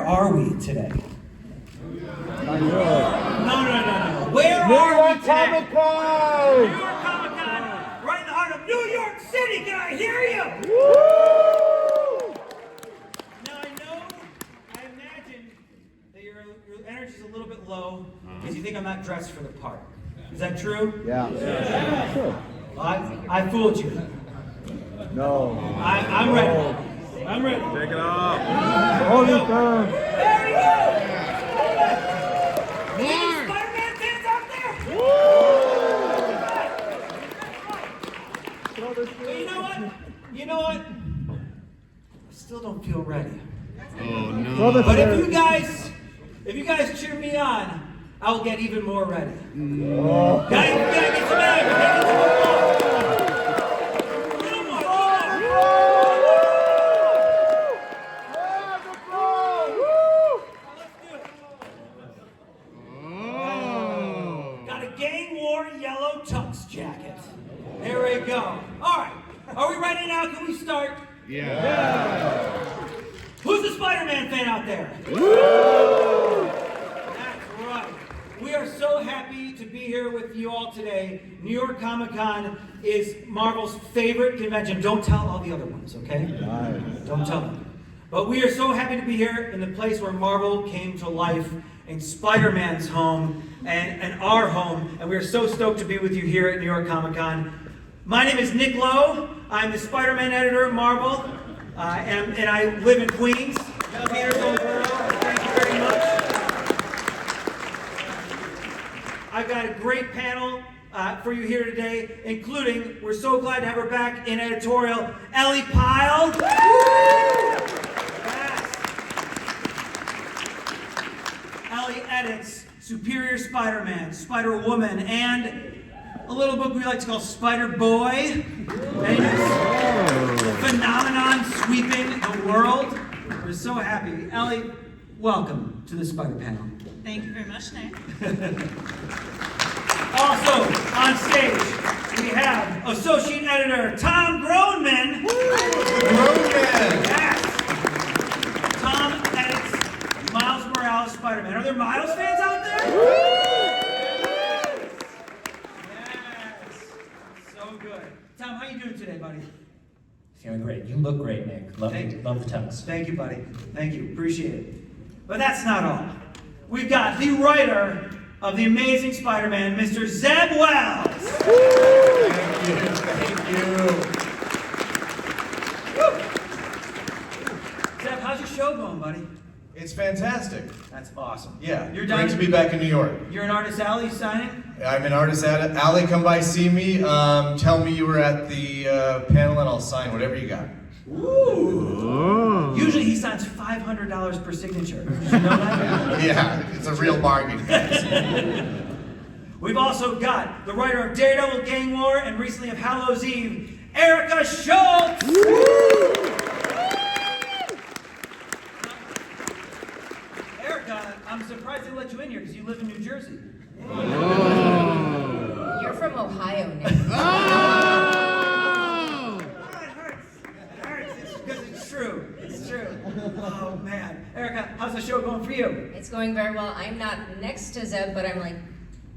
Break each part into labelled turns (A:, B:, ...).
A: are we today? No. Where
B: New
A: are
B: York
A: we today?
B: Comic-Con!
A: New York Comic-Con, right in the heart of New York City. Can I hear you?
B: Woo!
A: Now I imagine that your energy's a little bit low because you think I'm not dressed for the part. Is that true?
B: Yeah. Sure.
A: I fooled you.
B: No.
A: I'm ready. I'm ready.
C: Take it off.
B: Hold it down.
A: There we go. Any Spider-Man fans out there? But you know what? I still don't feel ready.
C: Oh no.
A: But if you guys cheer me on, I'll get even more ready.
B: Oh.
A: Gotta get some energy. Gotta get some more. Yellow tux jacket. There we go. All right. Are we ready now? Can we start?
C: Yeah.
A: Who's the Spider-Man fan out there? Woo! That's right. We are so happy to be here with you all today. New York Comic-Con is Marvel's favorite convention. Don't tell all the other ones, okay? Don't tell them. But we are so happy to be here in the place where Marvel came to life, in Spider-Man's home and our home, and we are so stoked to be with you here at New York Comic-Con. My name is Nick Lowe. I'm the Spider-Man editor at Marvel, and I live in Queens. Peter Goldberg, thank you very much. I've got a great panel for you here today, including, we're so glad to have her back in editorial, Ellie Pyle. Ellie edits Superior Spider-Man, Spider-Woman, and a little book we like to call Spider-Boy. And it's phenomenon sweeping the world. We're so happy. Ellie, welcome to the Spider Panel.
D: Thank you very much, Nick.
A: Also on stage, we have Associate Editor Tom Groneman.
C: Groneman!
A: Yes. Tom edits Miles Morales Spider-Man. Are there Miles fans out there? Yes. So good. Tom, how you doing today, buddy?
E: Feeling great. You look great, Nick. Love the tux.
A: Thank you, buddy. Thank you. Appreciate it. But that's not all. We've got the writer of The Amazing Spider-Man, Mr. Zeb Wells.
C: Thank you.
A: Woo. Zeb, how's your show going, buddy?
C: It's fantastic.
A: That's awesome.
C: Yeah,
A: You're
C: great
A: done.
C: to be back in New York.
A: You're in Artist Alley signing?
C: I'm an artist at it. Allie, come by, see me. Tell me you were at the panel and I'll sign whatever you got.
A: Ooh. Usually he signs $500 per signature. Did you know that?
C: Yeah, it's a real bargain.
A: We've also got the writer of Daredevil, Gang War, and recently of Hallows Eve, Erica Schultz. Erica, I'm surprised they let you in here because you live in New Jersey.
F: You're from Ohio, Nick.
A: It hurts. It's because it's true. It's true. Oh, man. Erica, how's the show going for you?
F: It's going very well. I'm not next to Zeb, but I'm like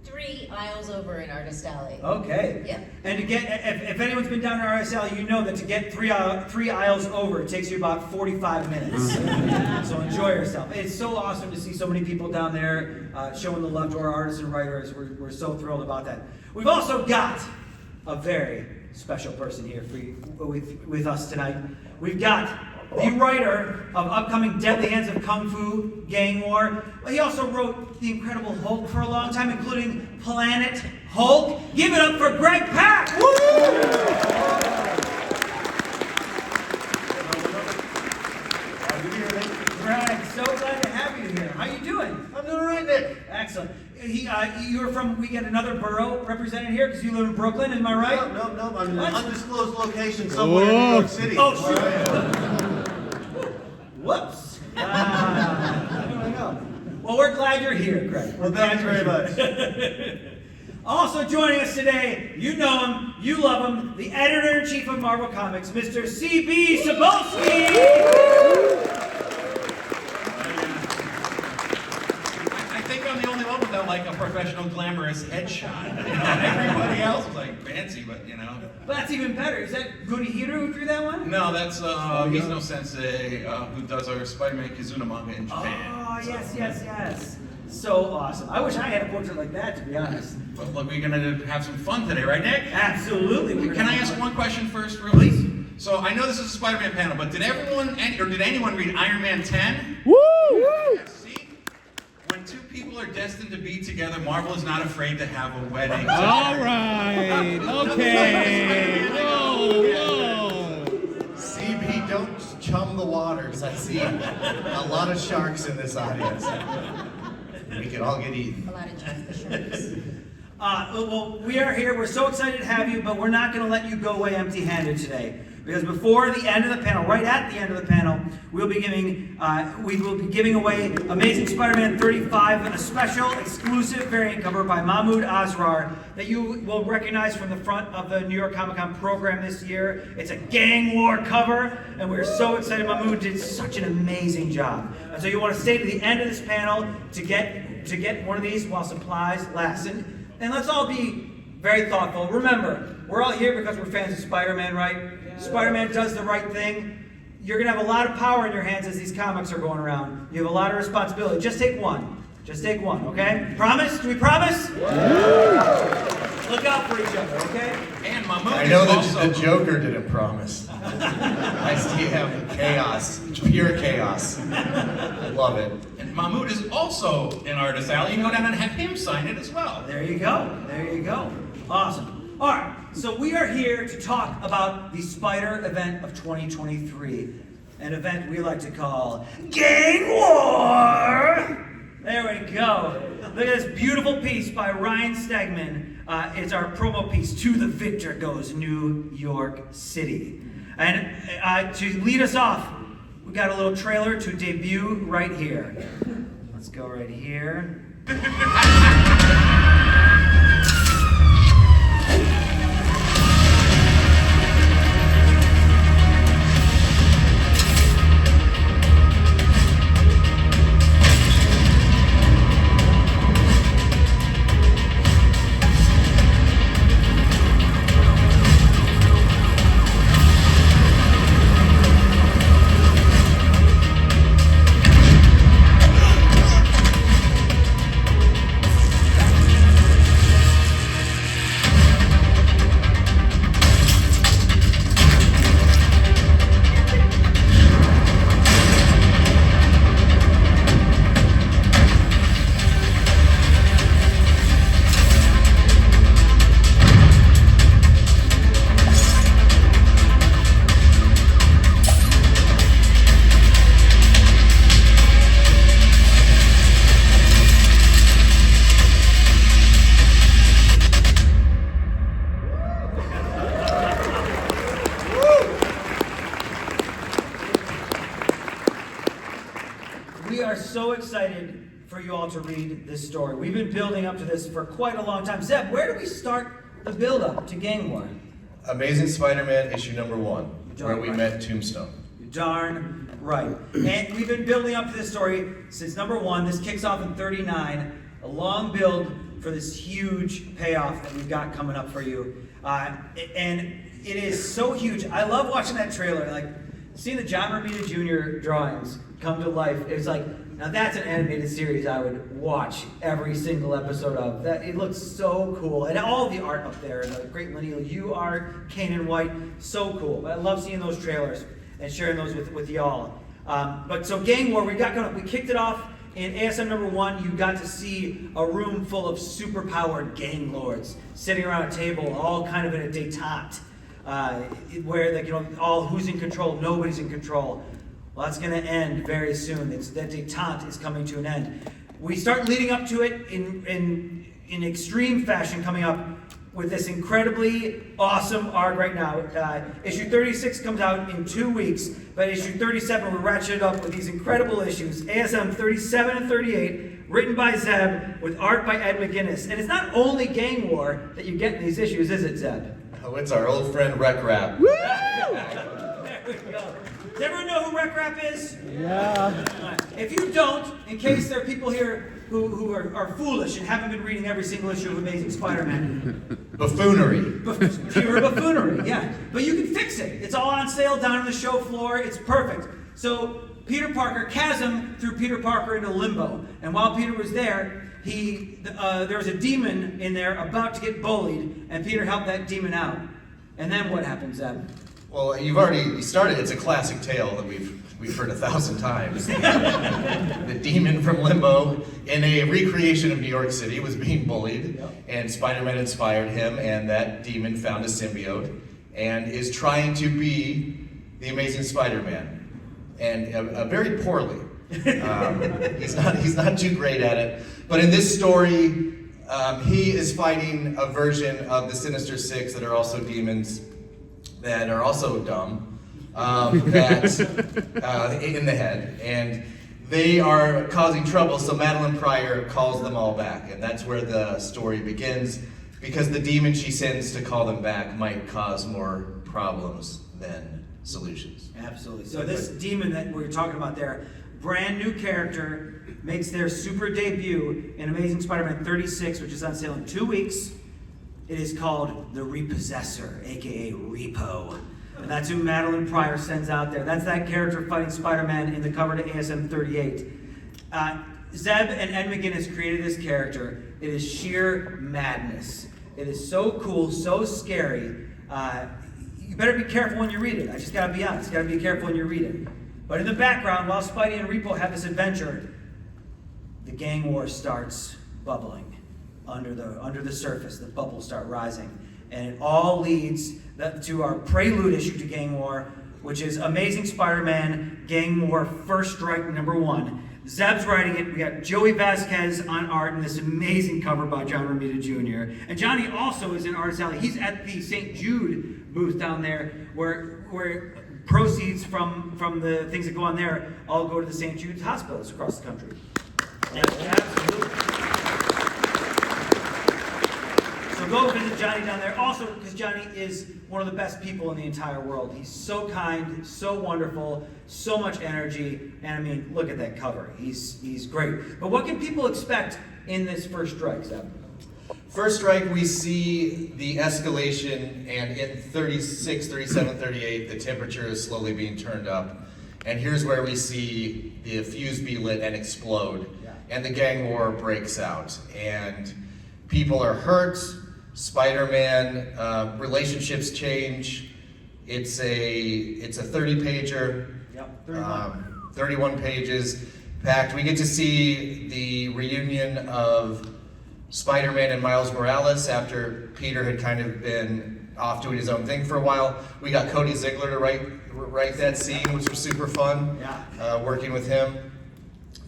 F: 3 aisles over in Artist Alley.
A: Okay.
F: Yep.
A: And to get, if anyone's been down to RSL, you know that to get three aisles over, it takes you about 45 minutes. So enjoy yourself. It's so awesome to see so many people down there showing the love to our artists and writers. We're so thrilled about that. We've also got a very special person here with us tonight. We've got the writer of upcoming Deadly Hands of Kung Fu, Gang War. He also wrote The Incredible Hulk for a long time, including Planet Hulk. Give it up for Greg Pak! Woo! Greg, so glad to have you here. How you doing?
C: I'm doing all right, Nick.
A: Excellent. You're from, we get another borough represented here because you live in Brooklyn, am I right?
G: No, I'm in
A: What?
G: an undisclosed location somewhere in New York City.
A: Oh, shoot. Whoops. I don't know. Well, we're glad you're here, Greg.
G: Well, thank you very much.
A: Also joining us today, you know him, you love him, the editor-in-chief of Marvel Comics, Mr. C.B. Cebulski.
D: only one without like a professional glamorous headshot. You know, everybody else was like fancy, but you know.
A: But that's even better. Is that Gunihiru who drew that one?
D: No, that's Mizuno Sensei, who does our Spider-Man Kizuna manga in Japan.
A: Oh, yes. So awesome. I wish I had a portrait like that, to be honest.
D: But look, we're gonna have some fun today, right, Nick?
A: Absolutely.
D: Can I ask one question first, really? So I know this is a Spider-Man panel, but did anyone read Iron Man 10?
B: Woo!
D: Yeah, see? When two people are destined to be together, Marvel is not afraid to have a wedding.
B: All right. Okay. Whoa.
C: CB, don't chum the waters. I see a lot of sharks in this audience. We can all get eaten.
F: A lot of jokes for sharks.
A: Well, we are here. We're so excited to have you, but we're not going to let you go away empty-handed today. Because before the end of the panel, right at the end of the panel, we will be giving away Amazing Spider-Man 35, a special exclusive variant cover by Mahmoud Asrar that you will recognize from the front of the New York Comic Con program this year. It's a gang war cover, and we're so excited. Mahmoud did such an amazing job. And so you want to stay to the end of this panel to get one of these while supplies last. And let's all be very thoughtful. Remember, we're all here because we're fans of Spider-Man, right? Spider-Man does the right thing. You're going to have a lot of power in your hands as these comics are going around. You have a lot of responsibility. Just take one. Just take one, okay? Promise? Do we promise? Look out for each other, okay?
D: And Mahmoud
C: I know
D: is
C: that
D: also...
C: the Joker didn't promise. I see him. Chaos. Pure chaos. Love it.
D: And Mahmoud is also an artist, Al. You can go down and have him sign it as well.
A: There you go. There you go. Awesome. All right. So we are here to talk about the Spider event of 2023. An event we like to call Gang War! There we go. Look at this beautiful piece by Ryan Stegman. It's our promo piece, To the Victor Goes New York City. And to lead us off, we got a little trailer to debut right here. Let's go right here. We are so excited for you all to read this story. We've been building up to this for quite a long time. Zeb, where do we start the build-up to Gang War?
C: Amazing Spider-Man issue number 1, where we
A: Right.
C: met Tombstone.
A: You're darn right. And we've been building up to this story since number 1. This kicks off in 39. A long build for this huge payoff that we've got coming up for you. And it is so huge. I love watching that trailer. Like, seeing the John Romita Jr. drawings come to life. It's like, now that's an animated series I would watch every single episode of. That it looks so cool. And all the art up there, the great Lineal U art, Kanan White, so cool. But I love seeing those trailers and sharing those with y'all. But so Gang War, we kicked it off in ASM number 1. You got to see a room full of superpowered gang lords sitting around a table, all kind of in a détente, where all who's in control, nobody's in control. Well, that's going to end very soon. That détente is coming to an end. We start leading up to it in extreme fashion, coming up with this incredibly awesome arc right now. Issue 36 comes out in 2 weeks, but issue 37 we ratcheted up with these incredible issues. ASM 37 and 38, written by Zeb, with art by Ed McGuinness. And it's not only Gang War that you get in these issues, is it, Zeb?
C: Oh, it's our old friend Rec Rap.
A: There we go. Does everyone know who Rec Rap is?
B: Yeah.
A: If you don't, note, in case there are people here who are foolish and haven't been reading every single issue of Amazing Spider-Man.
C: Buffoonery.
A: Pure buffoonery, yeah. But you can fix it. It's all on sale down on the show floor. It's perfect. So Peter Parker, Chasm threw Peter Parker into limbo. And while Peter was there, there was a demon in there about to get bullied, and Peter helped that demon out. And then what happens, Zeb?
C: Well, you started. It's a classic tale that we've heard 1,000 times. The demon from Limbo, in a recreation of New York City, was being bullied, and Spider-Man inspired him, and that demon found a symbiote, and is trying to be the Amazing Spider-Man, and very poorly. He's not too great at it. But in this story, he is fighting a version of the Sinister Six that are also demons, that are also dumb, in the head, and they are causing trouble, so Madeline Pryor calls them all back, and that's where the story begins, because the demon she sends to call them back might cause more problems than solutions.
A: Absolutely. So this demon that we're talking about there, brand new character, makes their super debut in Amazing Spider-Man 36, which is on sale in 2 weeks. It is called the Repossessor, aka Repo. And that's who Madeline Pryor sends out there. That's that character fighting Spider-Man in the cover to ASM 38. Zeb and Ed McGuinness created this character. It is sheer madness. It is so cool, so scary. You better be careful when you read it. I just gotta be honest. You gotta be careful when you read it. But in the background, while Spidey and Repo have this adventure, the gang war starts bubbling under the surface. The bubbles start rising, and it all leads to our prelude issue to gang war, which is Amazing Spider-Man Gang War First Strike #1. Zeb's writing it. We got Joey Vasquez on art in this amazing cover by John Romita Jr. And Johnny also is in Artist Alley. He's at the St. Jude booth down there, where proceeds from the things that go on there all go to the St. Jude's hospitals across the country. Yeah, absolutely. So go visit Johnny down there. Also, because Johnny is one of the best people in the entire world. He's so kind, so wonderful, so much energy, and I mean, look at that cover. He's great. But what can people expect in this First Strike, Zeb?
C: First Strike, we see the escalation, and in 36, 37, 38, the temperature is slowly being turned up. And here's where we see the fuse be lit and explode, and the gang war breaks out. And people are hurt, Spider-Man, relationships change. It's a 30-pager, 31 pages packed. We get to see the reunion of Spider-Man and Miles Morales after Peter had kind of been off doing his own thing for a while. We got Cody Ziegler to write that scene, which was super fun, working with him.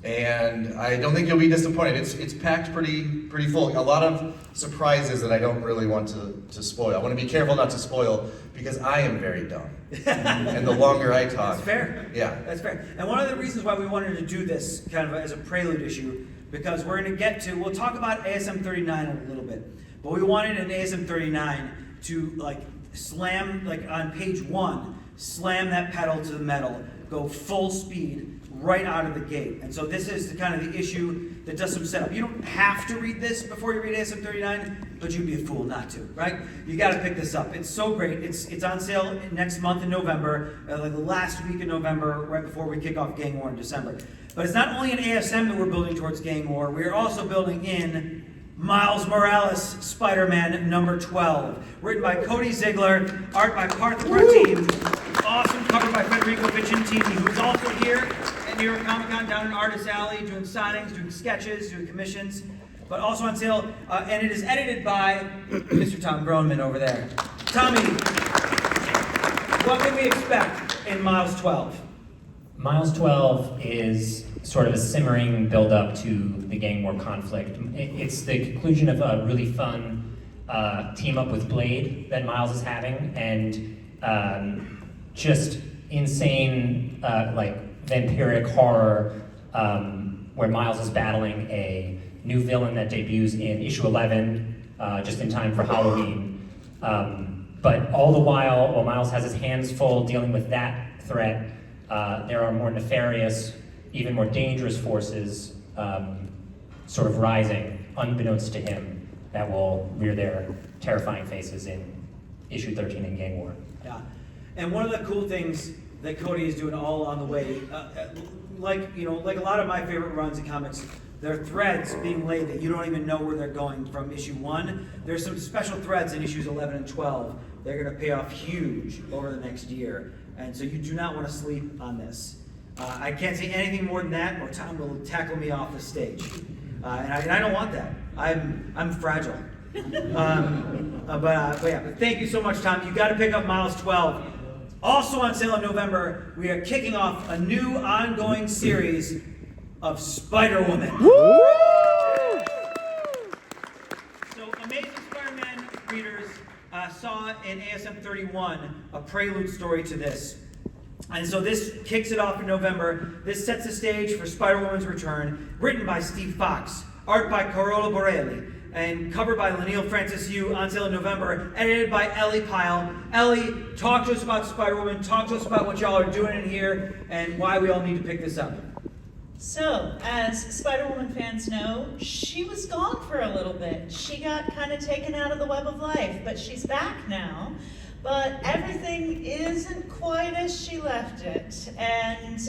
C: And I don't think you'll be disappointed. It's packed pretty full. A lot of surprises that I don't really want to spoil. I want to be careful not to spoil because I am very dumb. And the longer I talk.
A: That's fair.
C: Yeah.
A: That's fair. And one of the reasons why we wanted to do this kind of as a prelude issue, because we're going to we'll talk about ASM 39 in a little bit, but we wanted in ASM 39 to slam, on page 1, slam that pedal to the metal, go full speed right out of the gate. And so this is the issue that does some setup. You don't have to read this before you read ASM 39, but you'd be a fool not to, right? You got to pick this up. It's so great. It's on sale next month in November, the last week in November, right before we kick off Gang War in December. But it's not only an ASM that we're building towards Gang War, we're also building in Miles Morales, Spider-Man #12. Written by Cody Ziegler, art by Partha Pratim, awesome cover by Federico Vicentini, who's also here at New York Comic Con down in Artist Alley, doing signings, doing sketches, doing commissions, but also on sale, and it is edited by Mr. Tom Groneman over there. Tommy, what can we expect in Miles 12?
E: Miles 12 is sort of a simmering build-up to the gang war conflict. It's the conclusion of a really fun team-up with Blade that Miles is having, and just insane, vampiric horror, where Miles is battling a new villain that debuts in issue 11, just in time for Halloween. But all the while Miles has his hands full dealing with that threat, there are more nefarious even more dangerous forces sort of rising, unbeknownst to him, that will rear their terrifying faces in issue 13 in Gang War.
A: Yeah, and one of the cool things that Cody is doing all along the way, like a lot of my favorite runs in comics, there are threads being laid that you don't even know where they're going from issue 1. There's some special threads in issues 11 and 12. They're going to pay off huge over the next year, and so you do not want to sleep on this. I can't say anything more than that, or Tom will tackle me off the stage, and I don't want that. I'm fragile. But thank you so much, Tom. You got to pick up Miles 12. Also on sale in November, we are kicking off a new ongoing series of Spider-Woman. So Amazing Spider-Man readers saw in ASM 31 a prelude story to this. And so this kicks it off in November. This sets the stage for Spider-Woman's return, written by Steve Fox, art by Carola Borelli, and covered by Lanil Francis Yu, on sale in November, edited by Ellie Pyle. Ellie, talk to us about Spider-Woman, talk to us about what y'all are doing in here, and why we all need to pick this up.
H: So, as Spider-Woman fans know, she was gone for a little bit. She got kind of taken out of the web of life, but she's back now. But everything isn't quite as she left it. And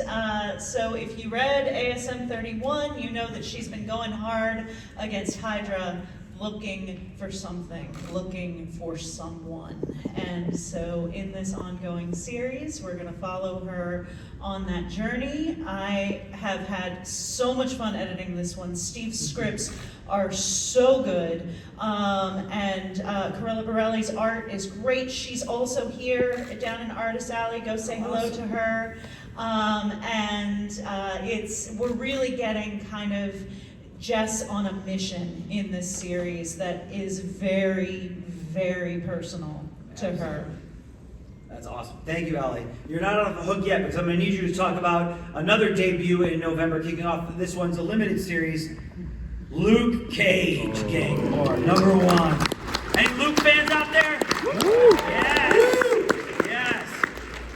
H: so if you read ASM 31, you know that she's been going hard against Hydra, looking for something, looking for someone. And so in this ongoing series, we're going to follow her on that journey. I have had so much fun editing this one. Steve's scripts are so good. And Carola Borelli's art is great. She's also here down in Artist Alley. Go say hello to her. We're really getting kind of Jess on a mission in this series that is very, very personal to her.
A: That's awesome. Thank you, Ellie. You're not on the hook yet, because I'm going to need you to talk about another debut in November, kicking off. This one's a limited series, Luke Cage, Gang War, #1. Any Luke fans out there? Yes. Yes.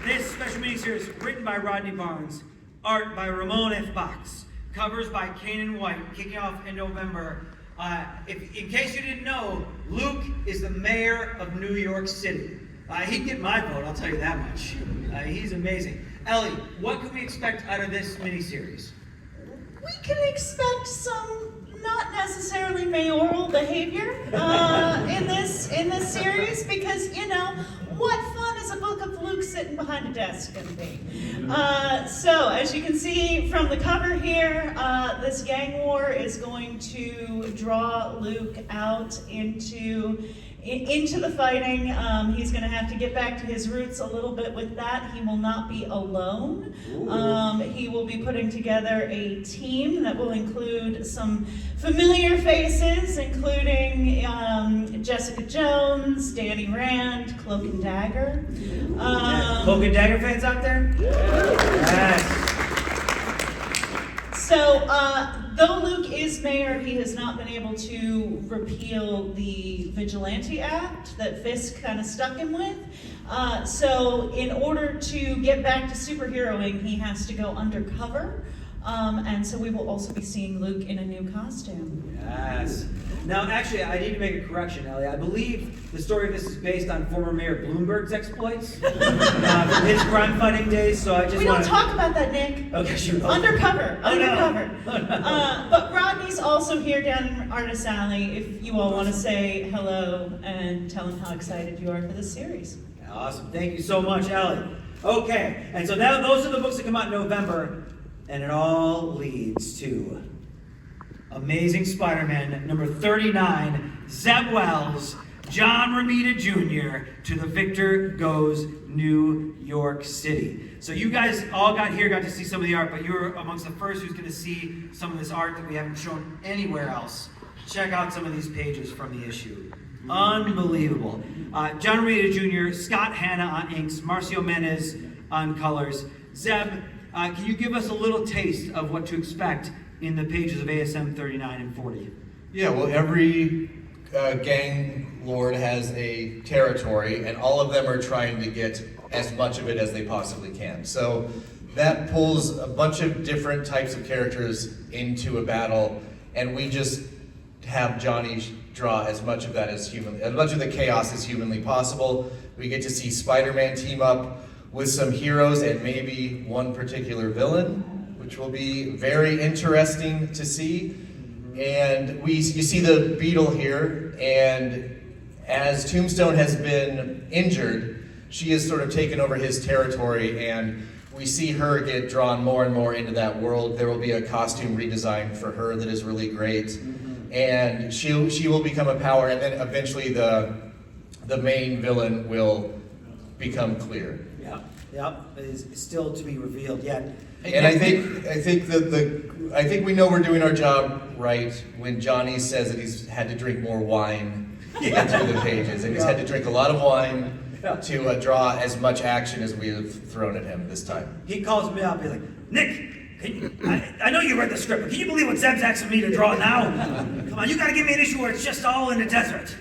A: This special miniseries, written by Rodney Barnes, art by Ramon F. Box, covers by Kanan White, kicking off in November. In case you didn't know, Luke is the mayor of New York City. He'd get my vote, I'll tell you that much. He's amazing. Ellie, what can we expect out of this miniseries?
H: We can expect some not necessarily mayoral behavior in this series, because what fun is a book of Luke sitting behind a desk going to be? So as you can see from the cover here, this gang war is going to draw Luke out into the fighting. He's going to have to get back to his roots a little bit with that. He will not be alone. He will be putting together a team that will include some familiar faces, including Jessica Jones, Danny Rand, Cloak and Dagger.
A: Cloak and Dagger fans out there? Yes.
H: So, though Luke is mayor, he has not been able to repeal the Vigilante Act that Fisk kind of stuck him with. So, in order to get back to superheroing, he has to go undercover. And so we will also be seeing Luke in a new costume.
A: Yes. Now, actually, I need to make a correction, Ellie. I believe the story of this is based on former Mayor Bloomberg's exploits from his crime-fighting days. So I just
H: we don't talk about that, Nick.
A: Okay, sure.
H: Undercover.
A: Oh,
H: Undercover.
A: No. Oh, no.
H: But Rodney's also here down in Artist Alley. If you all want to say hello and tell him how excited you are for this series.
A: Awesome. Thank you so much, Ellie. Okay, and so now those are the books that come out in November. And it all leads to Amazing Spider-Man number 39, Zeb Wells, John Romita Jr. to the Victor Goes New York City. So you guys all got to see some of the art, but you're amongst the first who's going to see some of this art that we haven't shown anywhere else. Check out some of these pages from the issue. Unbelievable. John Romita Jr., Scott Hanna on inks, Marcio Menez on colors. Zeb, can you give us a little taste of what to expect in the pages of ASM 39 and 40?
C: Yeah, well, every gang lord has a territory, and all of them are trying to get as much of it as they possibly can. So that pulls a bunch of different types of characters into a battle, and we just have Johnny draw as much of that as much of the chaos as humanly possible. We get to see Spider-Man team up with some heroes and maybe one particular villain, which will be very interesting to see. And you see the Beetle here, and as Tombstone has been injured, she has sort of taken over his territory, and we see her get drawn more and more into that world. There will be a costume redesign for her that is really great. And she will become a power, and then eventually the main villain will become clear.
A: Yep, is still to be revealed yet.
C: And I think we know we're doing our job right when Johnny says that he's had to drink more wine to get through the pages, and he's had to drink a lot of wine to draw as much action as we have thrown at him this time.
A: He calls me up, he's like, Nick, I know you read the script, but can you believe what Zeb's asking me to draw now? Come on, you gotta give me an issue where it's just all in the desert.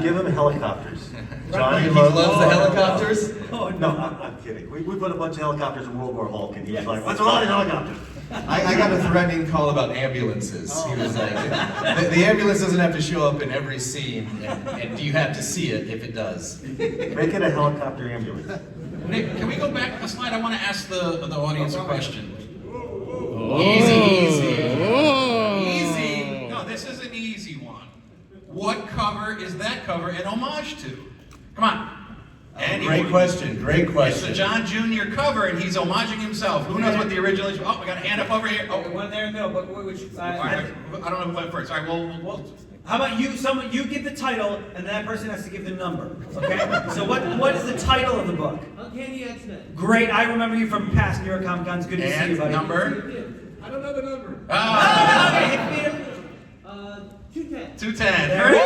G: Give him helicopters.
C: Johnny loves the helicopters?
A: Oh,
G: No, I'm kidding. We put a bunch of helicopters in World War Hulk, and he was like, "What's wrong with helicopters?"
C: I got a threatening call about ambulances. He was like, the ambulance doesn't have to show up in every scene, and you have to see it if it does.
G: Make it a helicopter ambulance.
D: Nick, can we go back to the slide? I want to ask the audience a question. Easy. No, this is an easy one. What cover is that cover an homage to? Come on. Anyone.
C: Great question.
D: It's the John Jr. cover, and he's homaging himself. Who knows what the original is? Oh, we got a hand up over here. Oh,
A: one there in the middle, but which side?
D: all right. I don't know who went first. All right, we'll
A: How about you? You give the title, and that person has to give the number. Okay. So what is the title of the book?
I: Uncanny X-Men.
A: Great. I remember you from past New York Comic Cons. Good to see you, buddy.
D: Number?
I: I don't know the number.
A: Okay, hit me.
I: 210.
D: 210.
A: There it is.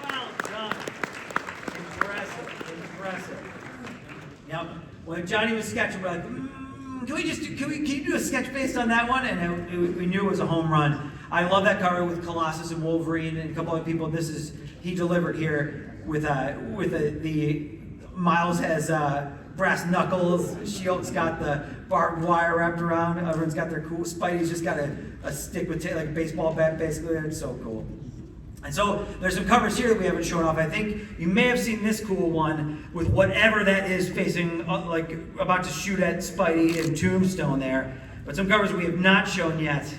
A: Well done. Impressive. Now, when Johnny was sketching, we're like, can you do a sketch based on that one? And we knew it was a home run. I love that cover with Colossus and Wolverine and a couple other people. He delivered here with the Miles has brass knuckles. Shield's got the barbed wire wrapped around. Everyone's got their cool. Spidey's just got a stick with like a baseball bat, basically. It's so cool. And so there's some covers here that we haven't shown off. I think you may have seen this cool one with whatever that is facing, like about to shoot at Spidey and Tombstone there. But some covers we have not shown yet.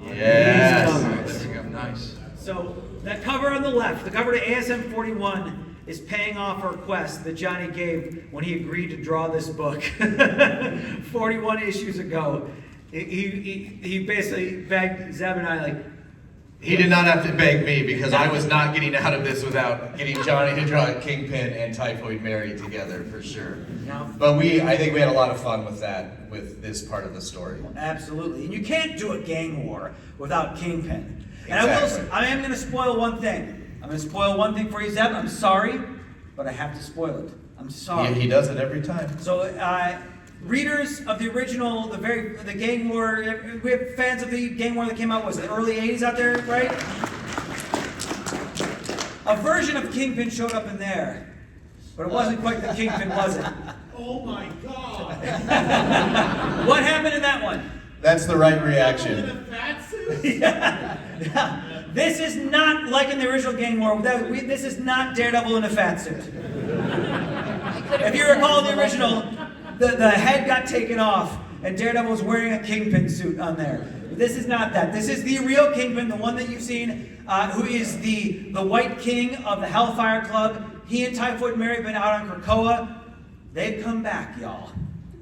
C: Yes.
D: There we go. Nice.
A: So that cover on the left, the cover to ASM 41, is paying off a request that Johnny gave when he agreed to draw this book 41 issues ago. He basically begged Zeb and I, like,
C: He did not have to beg me because I was not getting out of this without getting Johnny to draw Kingpin and Typhoid Mary together for sure.
A: No.
C: But I think we had a lot of fun with that, with this part of the story.
A: Absolutely. And you can't do a gang war without Kingpin. And
C: Exactly.
A: I am going to spoil one thing. I'm going to spoil one thing for you, Zeb. I'm sorry, but I have to spoil it. I'm sorry.
C: He does it every time.
A: So, readers of the original, the gang war, we have fans of the gang war that came out, was the early 80s out there, right? A version of Kingpin showed up in there, but it wasn't quite the Kingpin, was it?
I: Oh my God!
A: What happened in that one?
C: That's the right
I: In
C: reaction.
I: a fat suit?
A: Yeah. This is not like in the original gang war. This is not Daredevil in a fat suit. If you recall the original, the head got taken off, and Daredevil was wearing a Kingpin suit on there. This is not that. This is the real Kingpin, the one that you've seen, who is the White King of the Hellfire Club. He and Typhoid Mary have been out on Krakoa. They've come back, y'all.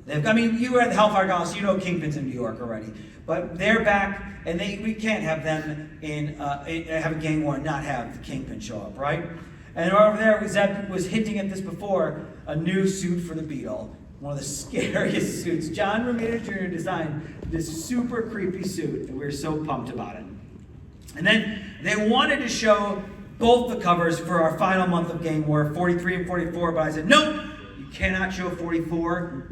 A: You were at the Hellfire Gala, so you know Kingpin's in New York already. But they're back, and we can't have them have a gang war and not have the Kingpin show up, right? And over there, Zeb was hinting at this before, a new suit for the Beetle. One of the scariest suits. John Romita Jr. designed this super creepy suit, and we were so pumped about it. And then they wanted to show both the covers for our final month of Gang War, 43 and 44, but I said, nope, you cannot show 44.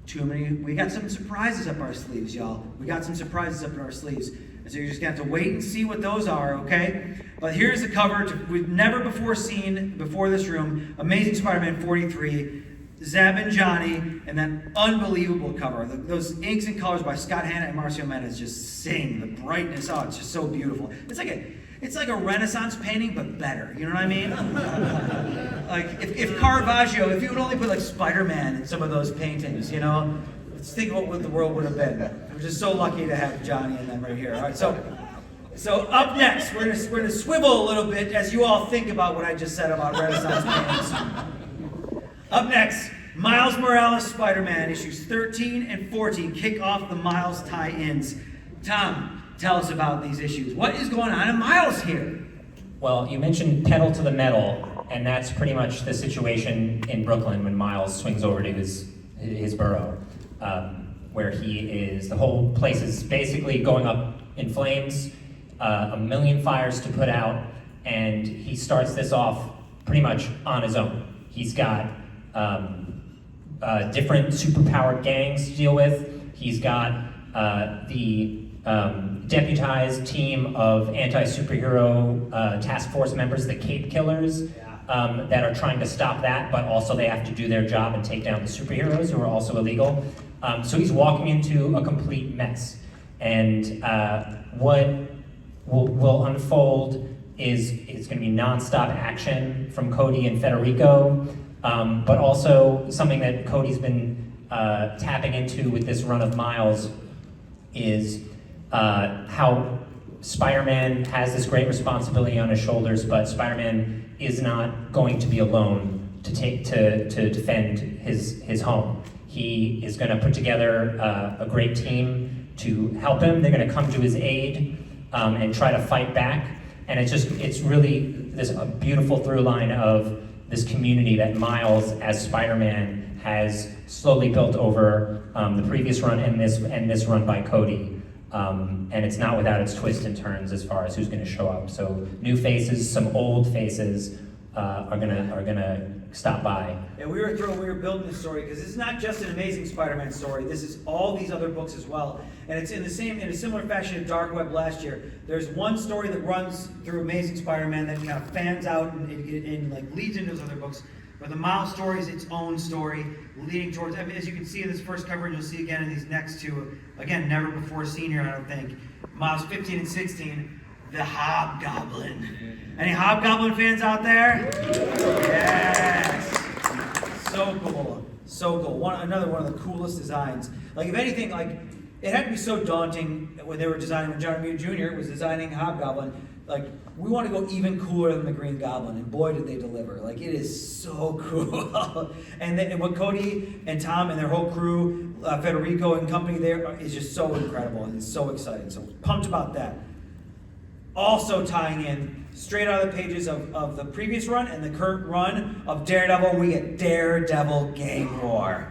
A: Too many. We got some surprises up our sleeves, y'all. We got some surprises up in our sleeves. And so you're just going to have to wait and see what those are, okay? But here's the cover we've never before seen before this room. Amazing Spider-Man 43, Zeb and Johnny, and that unbelievable cover. Those inks and colors by Scott Hanna and Marcio Menace just sing the brightness. Oh, it's just so beautiful. It's like a Renaissance painting, but better. You know what I mean? Like if Caravaggio, if you would only put like Spider-Man in some of those paintings, you know, let's think of what the world would have been. We're just so lucky to have Johnny and them right here. All right, so up next, we're gonna swivel a little bit as you all think about what I just said about Renaissance paintings. Up next, Miles Morales Spider-Man issues 13 and 14 kick off the Miles tie-ins. Tom, tell us about these issues. What is going on in Miles here?
E: Well, you mentioned pedal to the metal, and that's pretty much the situation in Brooklyn when Miles swings over to his borough, where the whole place is basically going up in flames, a million fires to put out, and he starts this off pretty much on his own. He's got different superpowered gangs to deal with. He's got the deputized team of anti-superhero task force members, the Cape Killers, that are trying to stop that, but also they have to do their job and take down the superheroes who are also illegal. So he's walking into a complete mess. And what will unfold is going to be nonstop action from Cody and Federico, but also something that Cody's been tapping into with this run of Miles is how Spider-Man has this great responsibility on his shoulders, but Spider-Man is not going to be alone to defend his home. He is going to put together a great team to help him. They're going to come to his aid and try to fight back. And it's really this a beautiful through line of this community that Miles, as Spider-Man, has slowly built over the previous run and this run by Cody. And it's not without its twists and turns as far as who's going to show up. So new faces, some old faces are gonna stop by.
A: Yeah, we were thrilled we were building this story because it's not just an Amazing Spider-Man story. This is all these other books as well, and it's in a similar fashion to Dark Web last year. There's one story that runs through Amazing Spider-Man that kind of fans out and like leads into those other books. But the Miles story is its own story, leading towards, I mean, as you can see in this first cover, and you'll see again in these next two, again, never before seen here, I don't think. Miles 15 and 16, the Hobgoblin. Any Hobgoblin fans out there? Yes! So cool. So cool. Another one of the coolest designs. Like, if anything, like, it had to be so daunting when they were designing, when John Romita Jr. was designing Hobgoblin. Like, we want to go even cooler than the Green Goblin, and boy, did they deliver. Like, it is so cool. and what Cody and Tom and their whole crew, Federico and company there, is just so incredible, and it's so exciting. So pumped about that. Also tying in, straight out of the pages of the previous run and the current run of Daredevil, we get Daredevil Gang War.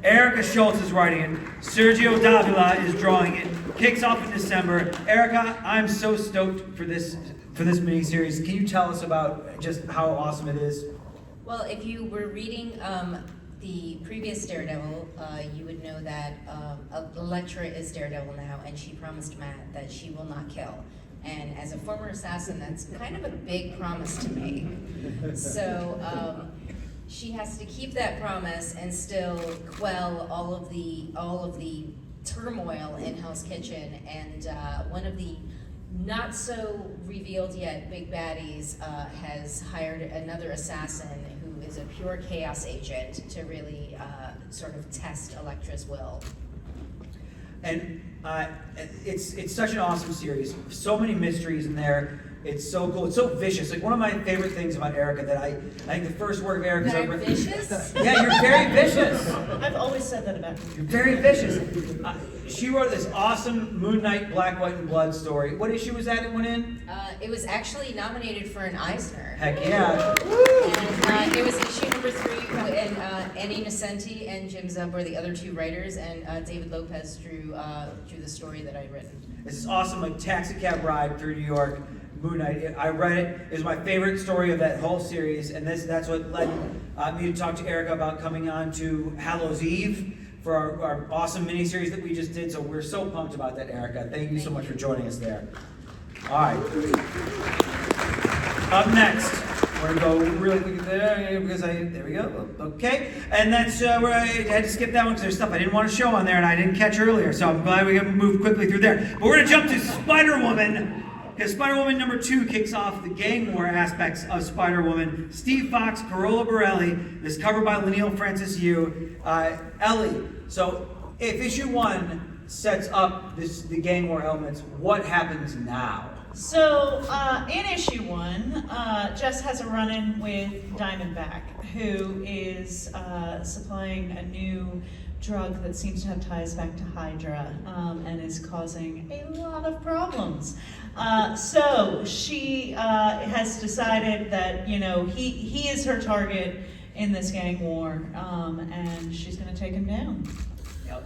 A: Erica Schultz is writing it, Sergio Davila is drawing it, kicks off in December. Erica, I'm so stoked for this miniseries. Can you tell us about just how awesome it is?
F: Well, if you were reading the previous Daredevil, you would know that Elektra is Daredevil now, and she promised Matt that she will not kill. And as a former assassin, that's kind of a big promise to make. So she has to keep that promise and still quell all of the turmoil in Hell's Kitchen. And one of the not so revealed yet big baddies has hired another assassin who is a pure chaos agent to really sort of test Elektra's will. And
A: it's such an awesome series. So many mysteries in there. It's so cool. It's so vicious. Like, one of my favorite things about Erica that I think the first word of Erica's
F: That I'm vicious?
A: Yeah, you're very vicious.
H: I've always said that about you.
A: You're very vicious. She wrote this awesome Moon Knight Black, White, and Blood story. What issue was that it went in?
F: It was actually nominated for an Eisner.
A: Heck yeah.
F: And it was issue number 3, and Annie Nocenti and Jim Zub were the other 2 writers, and David Lopez drew the story that I'd written.
A: It's this awesome, like, taxi cab ride through New York. Moon Knight. I read it. It was my favorite story of that whole series, and that's what led me to talk to Erica about coming on to Hallows Eve for our awesome miniseries that we just did. So we're so pumped about that, Erica. Thank you so much for joining us there. All right. Up next, we're gonna go really quick there because there we go. Okay, and that's where I had to skip that one because there's stuff I didn't want to show on there and I didn't catch earlier. So I'm glad we can move quickly through there. But we're gonna jump to Spider-Woman. Because Spider-Woman #2 kicks off the gang war aspects of Spider-Woman. Steve Fox, Carola Borelli. This is covered by Lanil Francis Yu. Ellie, so if issue 1 sets up the gang war elements, what happens now?
H: So, in issue 1, Jess has a run-in with Diamondback, who is supplying a new drug that seems to have ties back to Hydra, and is causing a lot of problems. So she has decided that, you know, he is her target in this gang war, and she's going to take him down.
A: Yep.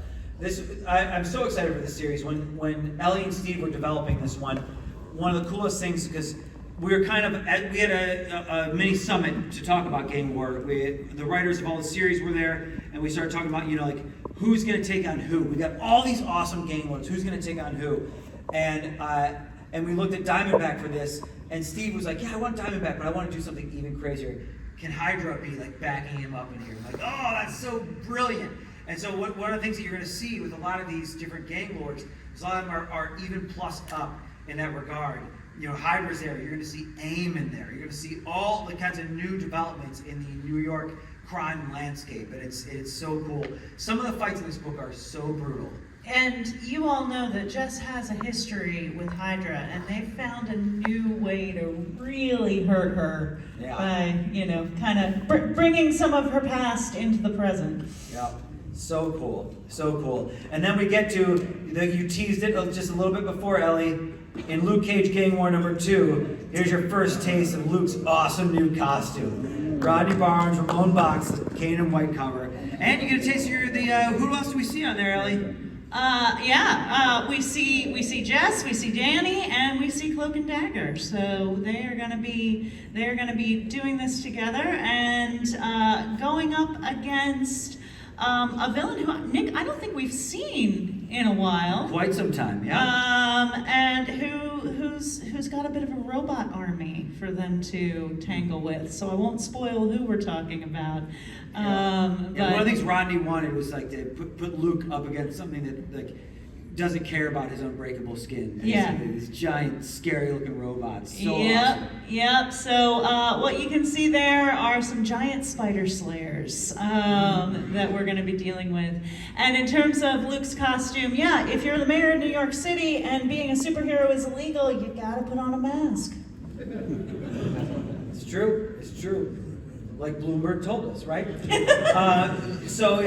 A: I'm so excited for this series. When Ellie and Steve were developing this one of the coolest things, because we had a mini summit to talk about gang war. The writers of all the series were there, and we started talking about, you know, like who's going to take on who. We got all these awesome gang wars. Who's going to take on who? And we looked at Diamondback for this, and Steve was like, yeah, I want Diamondback, but I want to do something even crazier. Can Hydra be like backing him up in here? I'm like, oh, that's so brilliant. And so one of the things that you're going to see with a lot of these different gang lords is a lot of them are even plus up in that regard. You know, Hydra's there. You're going to see AIM in there. You're going to see all the kinds of new developments in the New York crime landscape, and it's so cool. Some of the fights in this book are so brutal.
H: And you all know that Jess has a history with Hydra, and they found a new way to really hurt her by, you know, kind of bringing some of her past into the present.
A: Yeah, so cool, so cool. And then we get to, you teased it just a little bit before, Ellie, in Luke Cage Gang War #2, here's your first taste of Luke's awesome new costume. Rodney Barnes, Ramon Box, the Kane and White cover. And you get a taste of who else do we see on there, Ellie?
H: We see Jess, we see Danny, and we see Cloak and Dagger. So they are gonna be doing this together and going up against a villain who, Nick, I don't think we've seen in a while.
A: Quite some time, yeah.
H: And who's got a bit of a robot army for them to tangle with. So I won't spoil who we're talking about.
A: One of the things Rodney wanted was like to put Luke up against something that like doesn't care about his unbreakable skin.
H: Yeah.
A: These giant, scary-looking robots. So
H: yep,
A: awesome.
H: yep. So what you can see there are some giant spider slayers that we're going to be dealing with. And in terms of Luke's costume, yeah, if you're the mayor of New York City and being a superhero is illegal, you got to put on a mask.
A: It's true. It's true. Like Bloomberg told us, right? So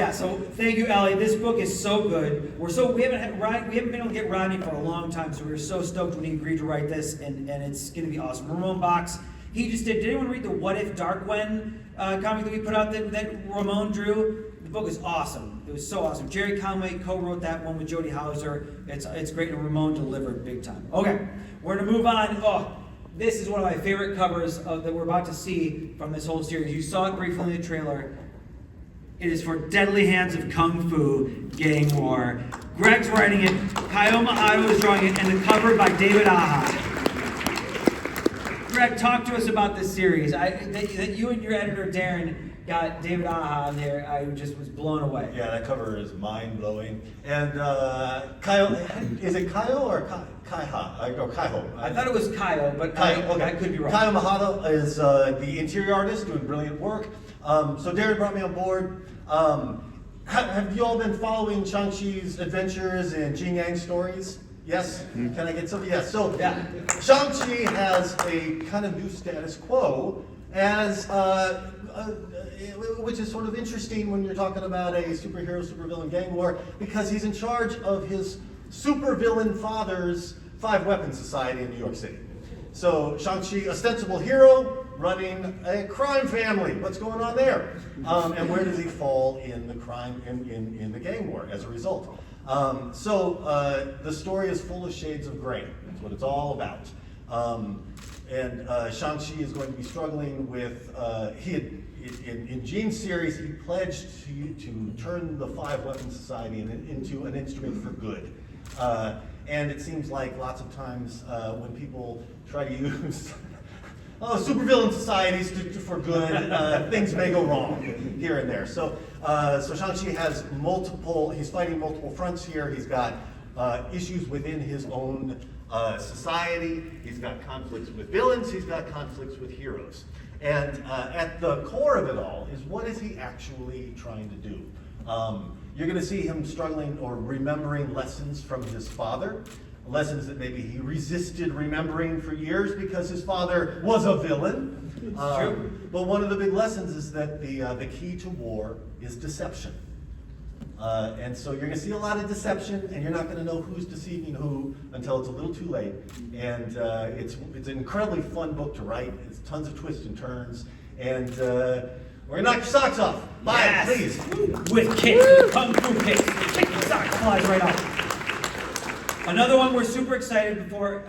A: thank you, Ellie. This book is so good. We haven't been able to get Rodney for a long time, so we were so stoked when he agreed to write this, and it's going to be awesome. Ramon Box, he just did. Did anyone read the What If Dark Gwen comic that we put out that Ramon drew? The book is awesome. It was so awesome. Jerry Conway co-wrote that one with Jody Hauser. It's great, and Ramon delivered big time. Okay, we're going to move on. This is one of my favorite covers that we're about to see from this whole series. You saw it briefly in the trailer. It is for Deadly Hands of Kung Fu Gang War. Greg's writing it, Kayoma Ado is drawing it, and the cover by David Aha. Greg, talk to us about this series. That you and your editor, Darren, got David Aha on there. I just was blown away.
G: Yeah, that cover is mind-blowing. And Kyle, is it Kyle or Kaiha? Or Kaiho?
A: I thought it was Kyle, but I could be wrong.
G: Kyle Mahado is the interior artist doing brilliant work. So Darren brought me on board. Have you all been following Shang-Chi's adventures and Jin Yang stories? Yes? Can I get some? Yes. So Shang-Chi has a kind of new status quo as which is sort of interesting when you're talking about a superhero, supervillain gang war, because he's in charge of his supervillain father's 5-weapon society in New York City. So Shang-Chi, ostensible hero, running a crime family. What's going on there? And where does he fall in the crime, in the gang war as a result? The story is full of shades of gray. That's what it's all about. And Shang-Chi is going to be struggling with, in Jean's series, he pledged to turn the 5-weapon society into an instrument for good. And it seems like lots of times when people try to use supervillain societies for good, things may go wrong here and there. So Shang-Chi has he's fighting multiple fronts here. He's got issues within his own society. He's got conflicts with villains. He's got conflicts with heroes. And at the core of it all is, what is he actually trying to do? You're going to see him struggling or remembering lessons from his father, lessons that maybe he resisted remembering for years because his father was a villain.
A: It's true.
G: But one of the big lessons is that the key to war is deception. And so you're going to see a lot of deception, and you're not going to know who's deceiving who until it's a little too late. And it's an incredibly fun book to write. It's tons of twists and turns, and we're going to knock your socks off. Buy it, please.
A: With kicks, with kung fu kicks. Kick your sock flies right off. Another one we're super excited for.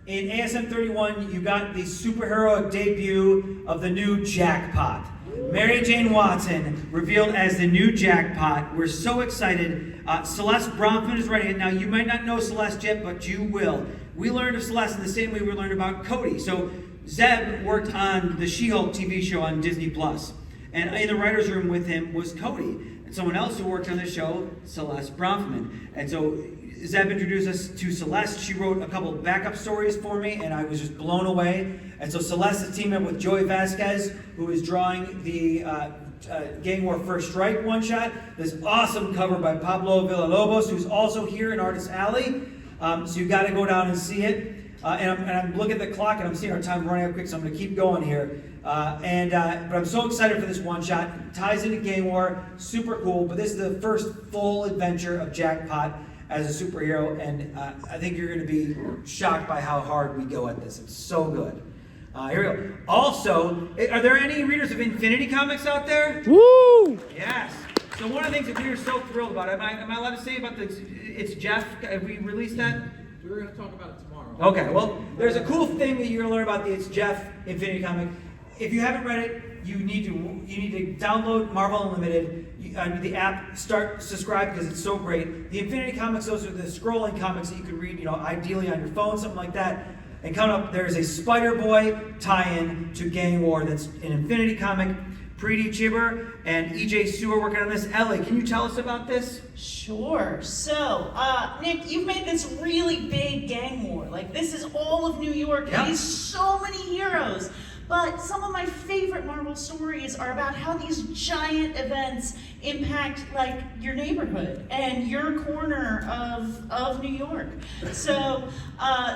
A: In ASM 31, you got the superhero debut of the new Jackpot. Mary Jane Watson revealed as the new Jackpot. We're so excited. Celeste Bronfman is writing it. Now, you might not know Celeste yet, but you will. We learned of Celeste in the same way we learned about Cody. So Zeb worked on the She-Hulk TV show on Disney+. And in the writer's room with him was Cody. And someone else who worked on the show, Celeste Bronfman. And so Zeb introduced us to Celeste. She wrote a couple of backup stories for me, and I was just blown away. And so Celeste is teaming up with Joey Vasquez, who is drawing the Gang War First Strike one-shot. This awesome cover by Pablo Villalobos, who's also here in Artist Alley. So you got to go down and see it. And I'm looking at the clock, and I'm seeing our time running up quick, so I'm going to keep going here. But I'm so excited for this one-shot. It ties into Gang War, super cool. But this is the first full adventure of Jackpot as a superhero, and I think you're going to be shocked by how hard we go at this. It's so good. Here we go. Also, are there any readers of Infinity Comics out there?
B: Woo!
A: Yes. So one of the things that we are so thrilled about, am I allowed to say about this? It's Jeff. Have we released that?
I: We're going to talk about it tomorrow.
A: Okay, well, there's a cool thing that you're going to learn about the It's Jeff Infinity Comic. If you haven't read it, you need to download Marvel Unlimited, the app, subscribe because it's so great. The Infinity Comics, those are the scrolling comics that you can read, ideally on your phone, something like that. And coming up, there's a Spider-Boy tie-in to Gang War that's an Infinity comic. Preeti Chibber and EJ Sue are working on this. Ellie, can you tell us about this?
H: Sure. So, Nick, you've made this really big gang war. Like, this is all of New York.
A: Yep.
H: These so many heroes. But some of my favorite Marvel stories are about how these giant events impact, like, your neighborhood and your corner of New York. So,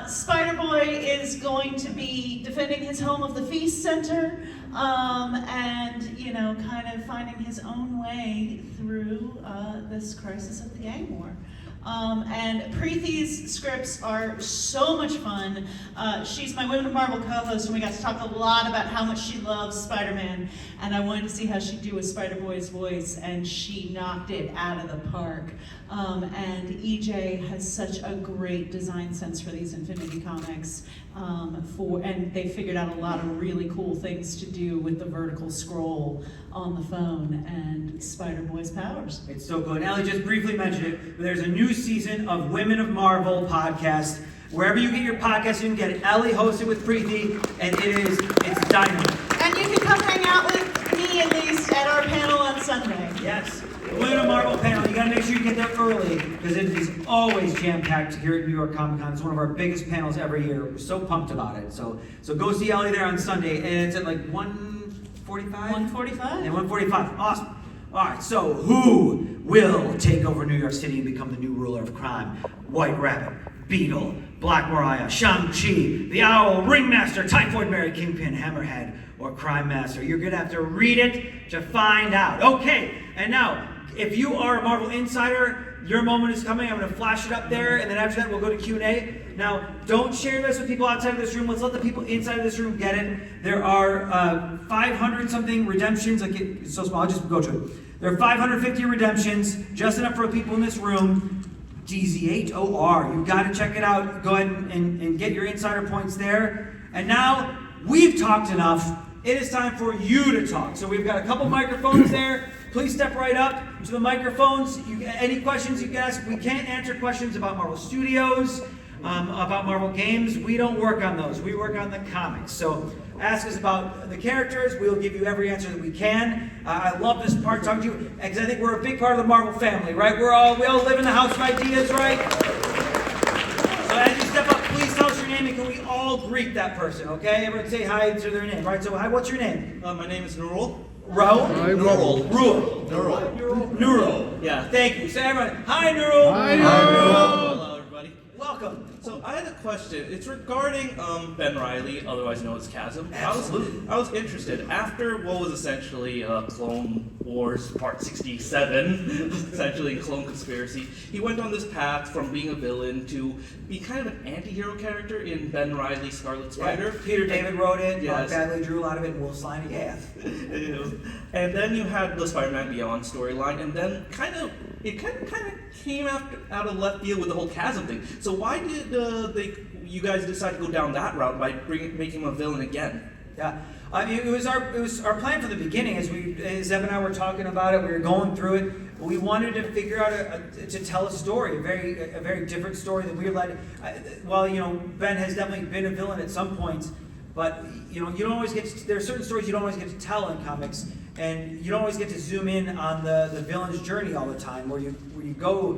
H: Spider-Boy is going to be defending his home of the Feast Center, and, kind of finding his own way through this crisis of the gang war. And Preeti's scripts are so much fun. She's my Women of Marvel co-host, and we got to talk a lot about how much she loves Spider-Man, and I wanted to see how she'd do with Spider-Boy's voice, and she knocked it out of the park. And EJ has such a great design sense for these Infinity comics, and they figured out a lot of really cool things to do with the vertical scroll on the phone and Spider-Boy's powers.
A: It's so good. Ellie just briefly mentioned it, but there's a new season of Women of Marvel podcast. Wherever you get your podcast, you can get it. Ellie hosts it with Preeti, and it's dynamite.
H: And you can come hang out with me, at least, at our panel on Sunday.
A: Yes. The Women of Marvel panel, you gotta make sure you get there early, because it is always jam-packed here at New York Comic Con. It's one of our biggest panels every year. We're so pumped about it. So go see Ellie there on Sunday, and it's at like 1:45?
H: 1:45.
A: Yeah, 1:45. Awesome. All right, so who will take over New York City and become the new ruler of crime? White Rabbit, Beetle, Black Mariah, Shang-Chi, the Owl, Ringmaster, Typhoid Mary, Kingpin, Hammerhead, or Crime Master? You're gonna have to read it to find out. Okay, and now, if you are a Marvel Insider, your moment is coming. I'm gonna flash it up there, and then after that, we'll go to Q&A. Now, don't share this with people outside of this room. Let's let the people inside of this room get it. There are 500-something redemptions. It's so small, I'll just go to it. There are 550 redemptions, just enough for the people in this room. DZ8OR, you've got to check it out. Go ahead and get your insider points there. And now, we've talked enough. It is time for you to talk. So we've got a couple microphones there. please step right up to the microphones. Any questions you can ask. We can't answer questions about Marvel Studios, about Marvel games. We don't work on those. We work on the comics. So ask us about the characters. We'll give you every answer that we can. I love this part, talking to you, because I think we're a big part of the Marvel family, right? We all live in the house of ideas, right? So as you step up, please tell us your name, and can we all greet that person, okay? Everyone say hi to their name, right? So hi, what's your name?
J: My name is Nurul.
A: Nurul. Nurul.
J: Yeah.
A: Thank you. So everyone, hi Nurul.
B: Hi, Nurul.
J: Hello, everybody.
A: Welcome.
J: So I had a question. It's regarding Ben Reilly, otherwise known as Chasm.
A: Absolutely.
J: I was interested. After what was essentially Clone Wars Part 67, essentially Clone Conspiracy, he went on this path from being a villain to be kind of an anti-hero character in Ben Reilly's Scarlet Spider.
A: Yeah. Peter David wrote it.
J: Yes.
A: Bagley drew a lot of it, and Will Slime, yeah.
J: And then you had the Spider-Man Beyond storyline, and then it kind of came out of left field with the whole Chasm thing. So why did you guys decide to go down that route by making him a villain again?
A: Yeah, I mean, it was our plan from the beginning. As Evan and I were talking about it, we were going through it. We wanted to figure out to tell a story, a very different story that we were led. Well, Ben has definitely been a villain at some points, but you don't always get to, there are certain stories you don't always get to tell in comics, and you don't always get to zoom in on the villain's journey all the time, where you go,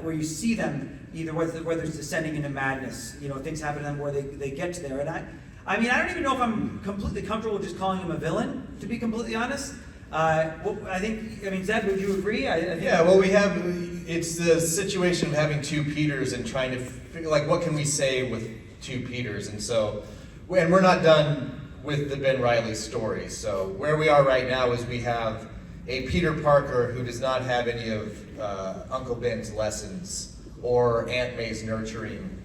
A: where you see them either whether it's descending into madness, things happen to them where they get to there, and I mean, I don't even know if I'm completely comfortable just calling him a villain, to be completely honest. Zeb, would you agree?
C: Yeah, well, it's the situation of having two Peters and trying to figure, what can we say with two Peters? And we're not done with the Ben Reilly story. So where we are right now is we have a Peter Parker who does not have any of Uncle Ben's lessons or Aunt May's nurturing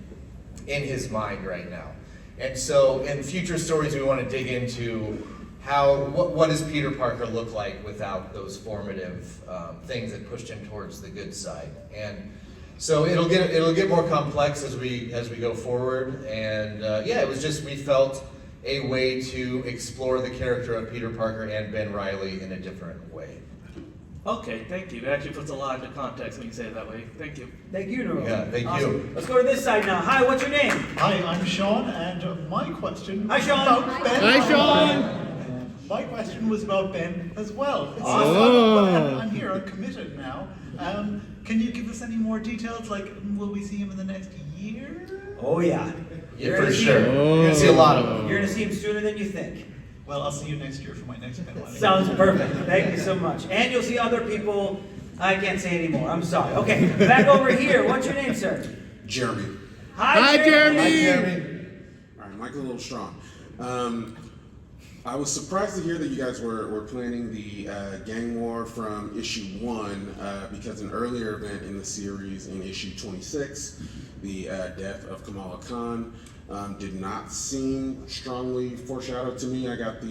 C: in his mind right now. And so in future stories, we want to dig into what does Peter Parker look like without those formative things that pushed him towards the good side. And so it'll get more complex as we go forward. And it was just, we felt a way to explore the character of Peter Parker and Ben Reilly in a different way.
J: Okay, thank you. It actually puts a lot into context when you say it that way. Thank you.
A: Thank you, Nurul.
C: Yeah, thank you.
A: Let's go to this side now. Hi, what's your name?
K: Hi, I'm Sean, and my question
A: Hi, Sean.
K: about Ben.
B: Hi, Sean.
K: My question was about Ben as well.
B: Oh.
K: I'm here, I'm committed now. Can you give us any more details? Will we see him in the next year?
A: Oh, yeah.
C: Yeah, for sure. You're gonna see a lot of them.
A: You're going to see him sooner than you think.
K: Well, I'll see you next year for my next Ben wedding.
A: Sounds perfect. Thank you so much. And you'll see other people. I can't say anymore. I'm sorry. Okay, back over here. What's your name, sir?
L: Jeremy.
A: Hi, Jeremy.
C: Hi, Jeremy.
L: All right, Michael Little Strong. I was surprised to hear that you guys were planning the gang war from issue 1 because an earlier event in the series, in issue 26, the death of Kamala Khan, did not seem strongly foreshadowed to me. I got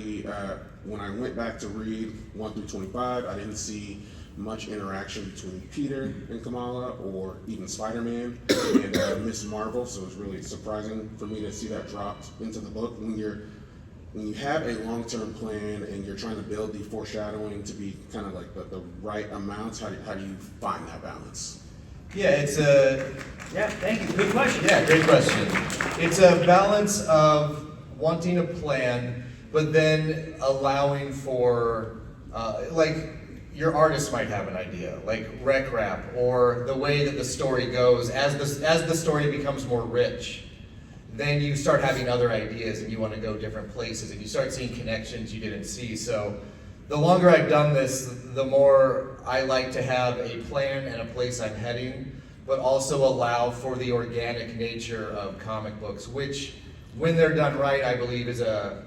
L: when I went back to read 1 through 25, I didn't see much interaction between Peter and Kamala, or even Spider-Man and Miss Marvel, so it was really surprising for me to see that dropped into the book. When you have a long-term plan and you're trying to build the foreshadowing to be kind of like the right amounts, how do you find that balance?
C: Yeah,
A: Thank you. Good question.
C: Yeah, great question. It's a balance of wanting a plan, but then allowing for, your artist might have an idea, like rec rap, or the way that the story goes. As the story becomes more rich, then you start having other ideas and you want to go different places and you start seeing connections you didn't see. So the longer I've done this, the more I like to have a plan and a place I'm heading, but also allow for the organic nature of comic books, which, when they're done right, I believe is a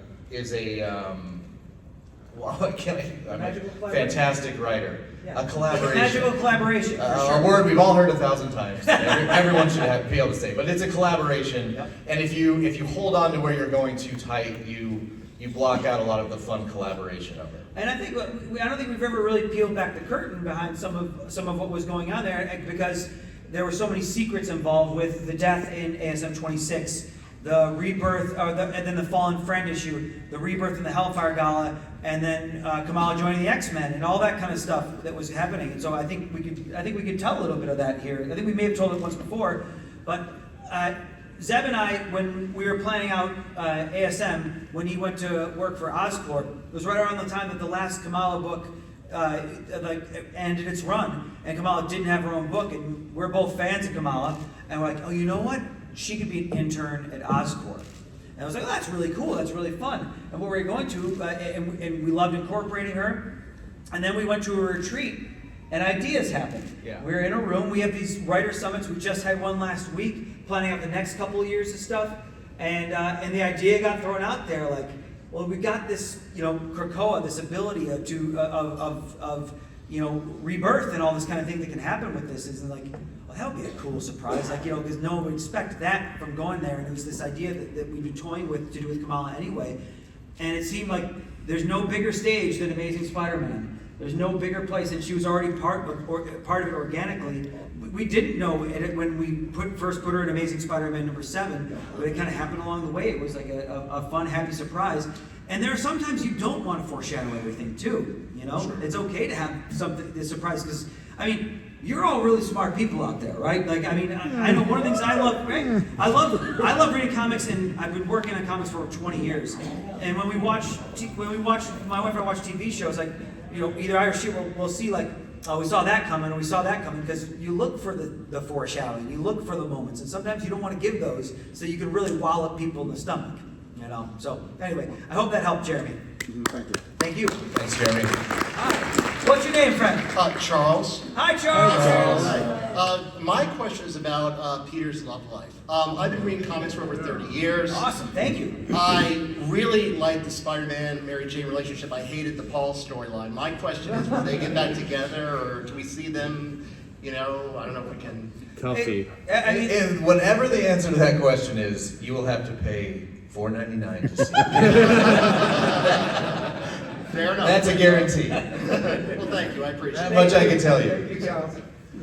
C: fantastic writer.
A: Yeah.
C: A collaboration.
A: Magical collaboration. For sure.
C: A word we've all heard 1,000 times. Everyone should be able to say, but it's a collaboration.
A: Yep.
C: And if you hold on to where you're going too tight, you block out a lot of the fun collaboration of it.
A: And I don't think we've ever really peeled back the curtain behind some of what was going on there, because there were so many secrets involved with the death in ASM 26, the rebirth, and then the Fallen Friend issue, the rebirth in the Hellfire Gala, and then Kamala joining the X-Men, and all that kind of stuff that was happening. And so I think we could tell a little bit of that here. I think we may have told it once before, but Zeb and I, when we were planning out ASM, when he went to work for Oscorp, it was right around the time that the last Kamala book ended its run, and Kamala didn't have her own book, and we're both fans of Kamala, and we're like, oh, you know what? She could be an intern at Oscorp. And I was like, oh, that's really cool, that's really fun. And what we were going to, and we loved incorporating her, and then we went to a retreat, and ideas happened.
C: Yeah.
A: We were in a room, we have these writer summits, we just had one last week, planning out the next couple of years of stuff, and the idea got thrown out there, like, well, we got this, Krakoa, this ability of rebirth and all this kind of thing that can happen with this. And like, well, that would be a cool surprise, because no one would expect that from going there. And it was this idea that we'd been toying with to do with Kamala anyway. And it seemed like there's no bigger stage than Amazing Spider-Man. There's no bigger place, and she was already part of it organically. We didn't know it when we first put her in Amazing Spider-Man #7, but it kind of happened along the way. It was like a fun, happy surprise. And there are sometimes you don't want to foreshadow everything too. Sure. It's okay to have something the surprise, because you're all really smart people out there, right? Like, I know one of the things I love, right? I love reading comics, and I've been working on comics for over 20 years. And when we watch, my wife and I watch TV shows, like, either I or she will see, like, oh, we saw that coming, or we saw that coming, because you look for the foreshadowing, you look for the moments, and sometimes you don't want to give those, so you can really wallop people in the stomach, So, anyway, I hope that helped, Jeremy.
L: Thank you.
A: Thank you.
C: Thanks, Jeremy.
A: Hi. What's your name, friend?
M: Charles.
A: Hi, Charles.
M: Hi. My question is about Peter's love life. I've been reading comics for over 30 years.
A: Awesome, thank you.
M: I really like the Spider-Man Mary Jane relationship. I hated the Paul storyline. My question is, will they get back together, or do we see them? I don't know if we can.
B: Toughie.
C: And whatever the answer to that question is, you will have to pay $4.99 to see it.
M: Fair enough.
C: That's a guarantee.
M: Well, thank you. I appreciate it.
C: That much I can tell you.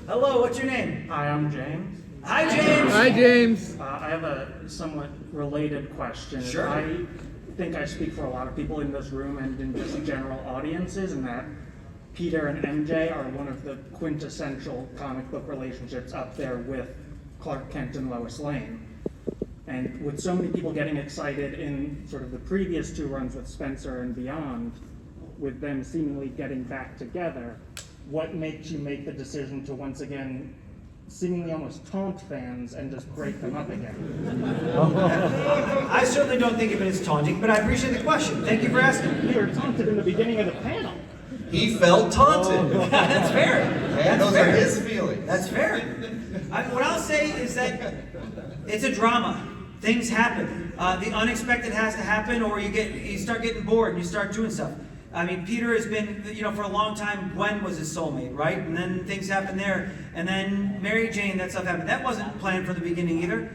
A: Hello, what's your name?
N: Hi, I'm James.
A: Hi, James.
B: Hi, James.
N: I have a somewhat related question.
A: Sure.
N: I think I speak for a lot of people in this room and in just general audiences, in that Peter and MJ are one of the quintessential comic book relationships up there with Clark Kent and Lois Lane. And with so many people getting excited in sort of the previous two runs with Spencer and beyond, with them seemingly getting back together, what makes you make the decision to once again seemingly almost taunt fans and just break them up again?
A: I certainly don't think of it as taunting, but I appreciate the question. Thank you for asking.
N: You were taunted in the beginning of the panel.
C: He felt taunted.
A: That's fair.
C: And those are his feelings.
A: That's fair. What I'll say is that it's a drama. Things happen. The unexpected has to happen, or you start getting bored and you start doing stuff. Peter has been, for a long time, Gwen was his soulmate, right? And then things happen there. And then Mary Jane, that stuff happened. That wasn't planned from the beginning either.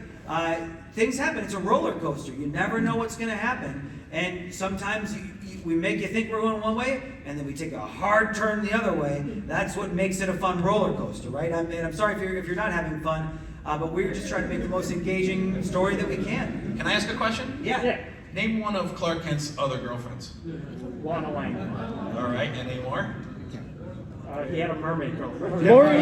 A: Things happen. It's a roller coaster. You never know what's going to happen. And sometimes we make you think we're going one way, and then we take a hard turn the other way. That's what makes it a fun roller coaster, right? I'm sorry if you're not having fun, but we're just trying to make the most engaging story that we can.
D: Can I ask a question?
A: Yeah.
D: Name one of Clark Kent's other girlfriends.
N: Lana Lang.
D: All right, and any more?
N: He had a mermaid girlfriend.
B: Lori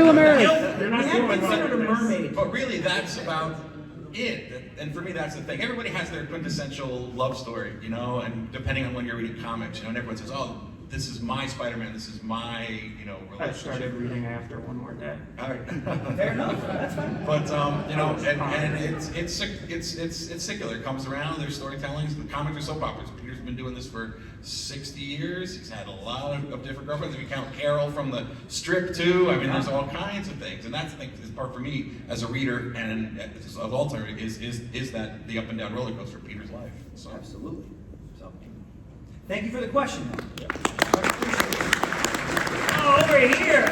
B: Lemaire.
N: You're not doing
A: considered a mermaid.
D: But really, that's about it. And for me, that's the thing. Everybody has their quintessential love story, and depending on when you're reading comics, and everyone says, oh, this is my Spider-Man, this is my, relationship.
N: I started reading after One More Day.
D: All right.
A: Fair enough. That's fine.
D: But and it's secular. It comes around. There's storytellings. The comics are soap operas. Peter's been doing this for 60 years. He's had a lot of different girlfriends. If you count Carol from the strip too, there's all kinds of things. And that's the thing. This part for me as a reader and of all time is that the up and down roller coaster of Peter's life. So
A: absolutely. So, thank you for the question. Oh, over here.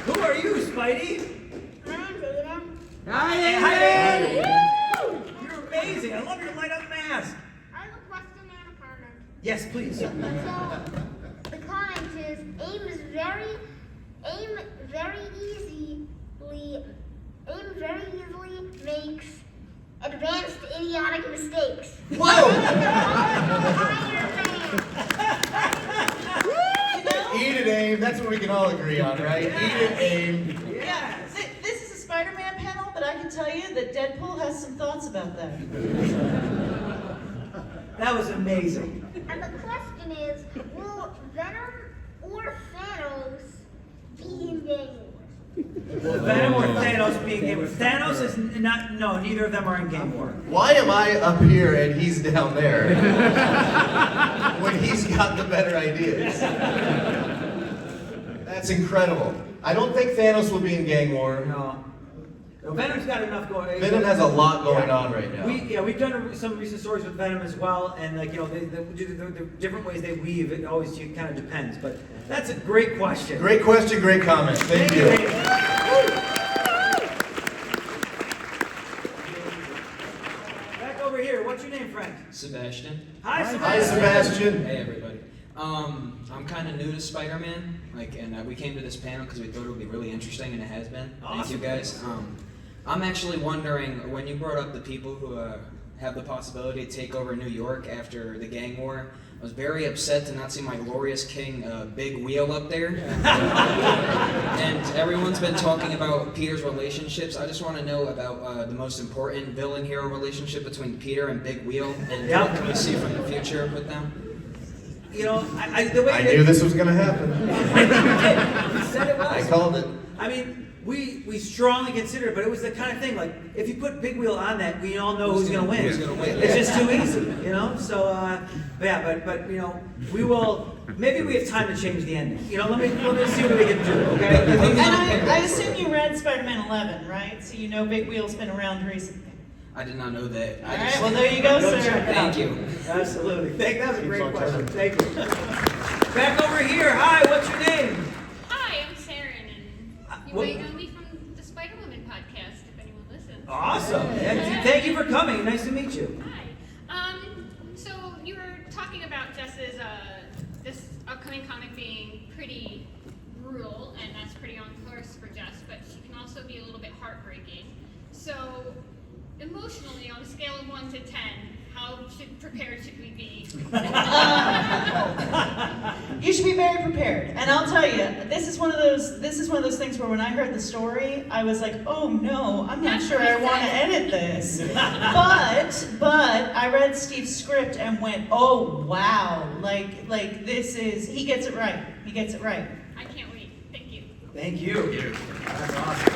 A: Who are you, Spidey? Hi, You're amazing. I love your light up mask.
O: I have a question and a comment.
A: Yes, please.
O: So, the comment is, AIM very easily makes advanced idiotic mistakes.
A: Whoa!
O: I'm a fan.
C: aim. That's what we can all agree on, right? Eat it, aim.
H: Yeah, this is a Spider-Man panel, but I can tell you that Deadpool has some thoughts about that.
A: That was amazing.
O: And the question is, will Venom or Thanos be in Game War?
A: Venom or Thanos being Game War? Thanos is not, no, neither of them are in Game War.
C: Why am I up here and he's down there when he's got the better ideas? That's incredible. I don't think Thanos will be in Gang War.
A: No. Venom's got enough going.
C: Venom has a lot going on right now.
A: We've done some recent stories with Venom as well, and like the different ways they weave. It always kind of depends, but that's a great question.
C: Great question, great comment. Thank you.
A: Back over here. What's your name, friend?
P: Sebastian.
A: Hi, Sebastian.
C: Hi, Sebastian.
P: Hey, everybody. I'm kind of new to Spider-Man, and we came to this panel because we thought it would be really interesting, and it has been.
A: Awesome.
P: Thank you, guys. I'm actually wondering, when you brought up the people who have the possibility to take over New York after the gang war, I was very upset to not see my glorious king, Big Wheel, up there. And everyone's been talking about Peter's relationships. I just want to know about the most important villain-hero relationship between Peter and Big Wheel, and what can we see from the future with them?
A: You know, the way
C: I knew this was going to happen.
A: You said it was.
C: I called it.
A: I mean, we strongly considered it, but it was the kind of thing, like, if you put Big Wheel on that, we all know who's going to win.
P: Who's gonna win.
A: It's just too easy, you know? So, but you know, maybe we have time to change the ending. You know, let me see what we can do, okay?
H: And I assume you read Spider-Man 11, right? So you know Big Wheel's been around recently.
P: I did not know that.
H: All right, well, there you go, sir.
A: Check it out.
P: Thank you.
A: Absolutely. That was a great question. Thank you. Back over here. Hi, what's your name?
Q: Hi, I'm Saren, and you might know me from the Spider-Woman podcast, if anyone listens.
A: Awesome. Yeah, thank you for coming. Nice to meet you.
Q: Hi. So you were talking about Jess's, this upcoming comic being pretty brutal, and that's pretty on course for Jess, but she can also be a little bit heartbreaking. So, emotionally, on a scale of 1 to 10, how prepared should we be?
H: You should be very prepared. And I'll tell you, this is one of those things where when I heard the story, I was like, oh no, I'm not sure I want to edit this. But I read Steve's script and went, oh wow, like he gets it right. He gets it right.
Q: I can't wait. Thank you.
A: Thank you. That's awesome.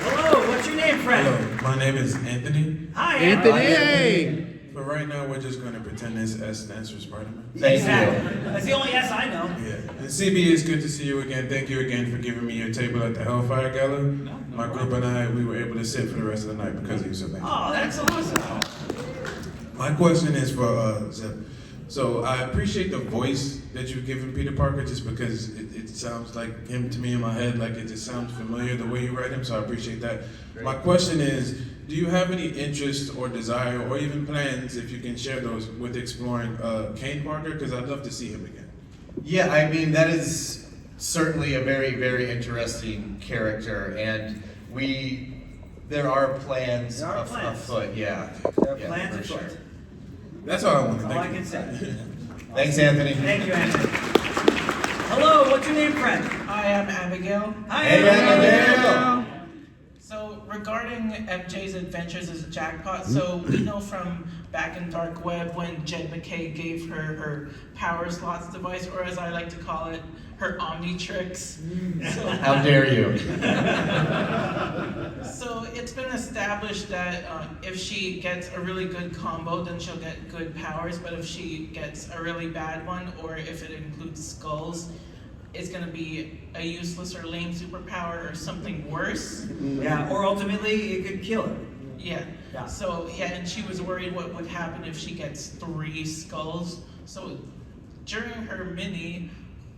A: Hello, what's your name, friend?
R: Hello, my name is Anthony.
A: Hi, Anthony.
R: But right now, we're just going to pretend this S stands for Spider-Man.
C: Thank
A: you. That's the only S I know.
R: Yeah. And CB, it's good to see you again. Thank you again for giving me your table at the Hellfire Gala. My group and I, we were able to sit for the rest of the night because of you, so thank you.
A: Oh, that's awesome.
R: My question is for Zep. So I appreciate the voice that you've given Peter Parker just because it sounds like him to me in my head, like it just sounds familiar the way you write him, so I appreciate that. Great. My question is, do you have any interest or desire or even plans, if you can share those, with exploring Kane Parker? Because I'd love to see him again.
C: Yeah, I mean, that is certainly a very, very interesting character, and there are plans afoot, yeah.
A: There are plans afoot.
C: Sure.
R: That's all I wanted.
A: That's all I can say.
C: Thanks, Anthony.
A: Thank you, Anthony. Hello, what's your name, friend?
S: Hi, I'm Abigail.
A: Hi, Abigail.
S: So, regarding MJ's adventures as a jackpot, so we know from back in Dark Web when Jed McKay gave her power slots device, or as I like to call it, her Omnitrix. So,
C: how dare you?
S: So it's been established that if she gets a really good combo, then she'll get good powers, but if she gets a really bad one, or if it includes skulls, it's going to be a useless or lame superpower or something worse.
A: Yeah, or ultimately it could kill her.
S: Yeah. So, yeah, and she was worried what would happen if she gets 3 skulls. So during her mini,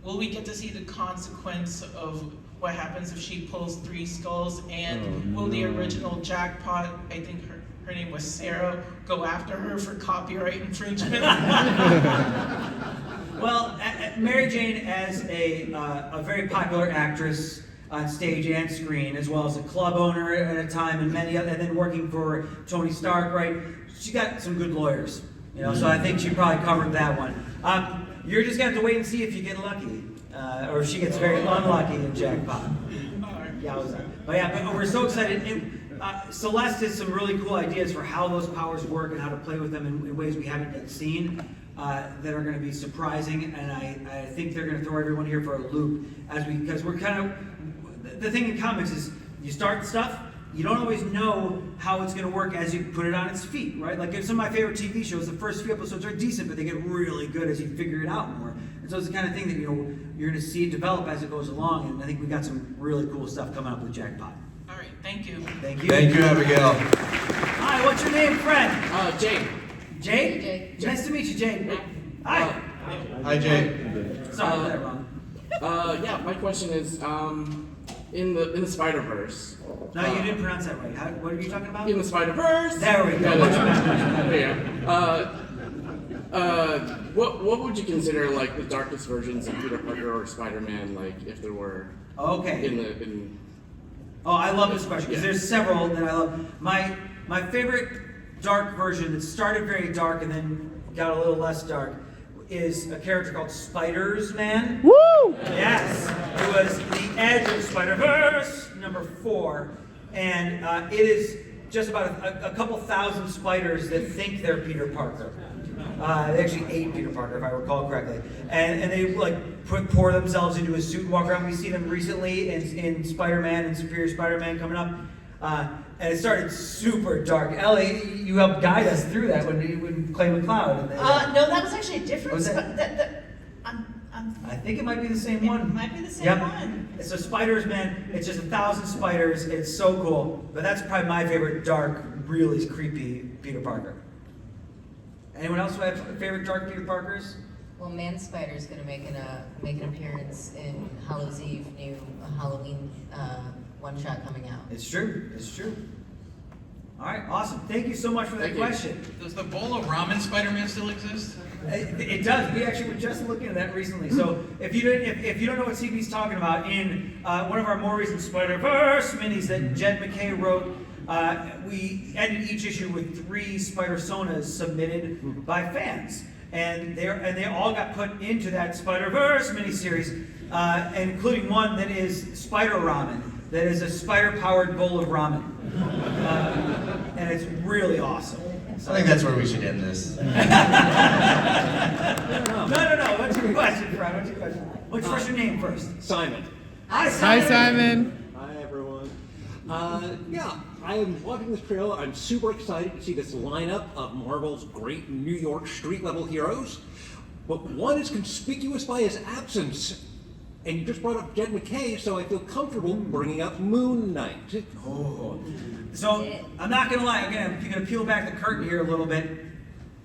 S: will we get to see the consequence of what happens if she pulls 3 skulls? And will the original jackpot, I think her name was Sarah, go after her for copyright infringement?
A: Well, Mary Jane, as a very popular actress on stage and screen, as well as a club owner at a time, and many other, and then working for Tony Stark, right? She got some good lawyers, you know. So I think she probably covered that one. You're just gonna have to wait and see if you get lucky. or if she gets very unlucky in jackpot. Yowza. But we're so excited. Celeste has some really cool ideas for how those powers work and how to play with them in ways we haven't yet seen that are going to be surprising. And I think they're going to throw everyone here for a loop because we're kind of, the thing in comics is you start stuff, you don't always know how it's going to work as you put it on its feet, right? Like some of my favorite TV shows, the first few episodes are decent, but they get really good as you figure it out more. And so it's the kind of thing that you're going to see develop as it goes along. And I think we got some really cool stuff coming up with Jackpot.
S: All right, thank you.
A: Thank you.
C: Thank you, Abigail.
A: Hi, what's your name, friend?
B: Jay.
A: Jay? Nice to meet you, Jay. Hi.
C: Hi, Jay.
A: Sorry, I got that wrong.
B: Yeah, my question is, in the Spider-Verse.
A: No, you didn't pronounce that right. What are you talking about?
B: In the Spider-Verse.
A: There we go.
B: What would you consider like the darkest versions of Peter Parker or Spider-Man, like if there were?
A: Okay. Oh, I love this question because there's several that I love. My favorite dark version that started very dark and then got a little less dark is a character called Spiders-Man.
B: Woo!
A: Yes, it was the Edge of Spider-Verse #4, and it is just about a couple thousand spiders that think they're Peter Parker. They actually ate Peter Parker, if I recall correctly, and they like pour themselves into a suit and walk around. We see them recently in Spider-Man and Superior Spider-Man coming up, and it started super dark. Ellie, you helped guide us through that when Clay McCloud.
H: No, that was actually a different.
A: Was that? I think it might be the same one.
H: It might be the same one.
A: It's a Spiders-Man. It's just 1,000 spiders. It's so cool. But that's probably my favorite dark, really creepy Peter Parker. Anyone else who have favorite dark Peter Parkers?
F: Well, Man Spider is going to make an appearance in Hallow's Eve, new Halloween one-shot coming out.
A: It's true. It's true. All right, awesome. Thank you so much for that question.
D: Does the bowl of ramen Spider-Man still exist?
A: It does. We actually were just looking at that recently. So if you don't know what CB's talking about, in one of our more recent Spider-Verse minis that Jed McKay wrote, we ended each issue with 3 Spider-Sonas submitted by fans, and they all got put into that Spider-Verse miniseries, including one that is Spider Ramen, that is a spider-powered bowl of ramen, and it's really awesome.
C: I think that's where we should end this.
A: No. What's your question, Fred? What's your question? What's your name first?
T: Simon.
A: Hi, Simon.
T: Hi, everyone. Yeah, I am watching this trailer. I'm super excited to see this lineup of Marvel's great New York street-level heroes. But one is conspicuous by his absence. And you just brought up Jed McKay, so I feel comfortable bringing up Moon Knight.
A: Oh. So, I'm not going to lie. Again, I'm going to peel back the curtain here a little bit.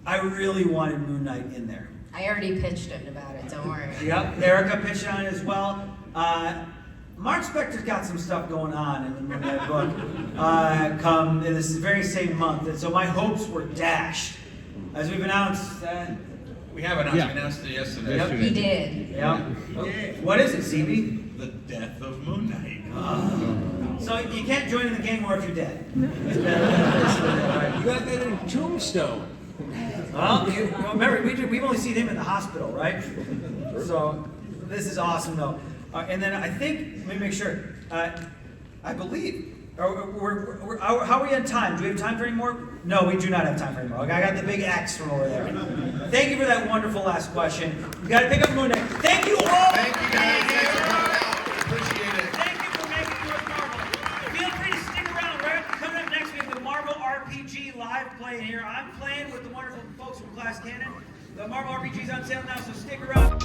A: I really wanted Moon Knight in there.
F: I already pitched him about it, don't worry.
A: Yep, Erica pitched on it as well. Mark Spector's got some stuff going on in the Moon Knight book come in this very same month, and so my hopes were dashed. As we've announced...
D: We have announced. We announced it yesterday.
A: Yep.
F: He did.
A: Yep. What is it, CB?
D: The death of Moon Knight.
A: So you can't join in the gang war if you're dead.
T: You got that in Tombstone.
A: Well, remember, we've only seen him in the hospital, right? So this is awesome, though. And then I think, let me make sure, I believe, how are we on time? Do we have time for any more? No, we do not have time for any more. Okay, I got the big X from over there. Thank you for that wonderful last question. You got to pick up Moon Knight. Thank you all.
C: Thank you, guys. Appreciate it.
A: Thank you for making New York Marvel. Feel free to stick around. Right coming up next, we have the Marvel RPG live play here. I'm playing with the wonderful folks from Glass Cannon. The Marvel RPG is on sale now, so stick around.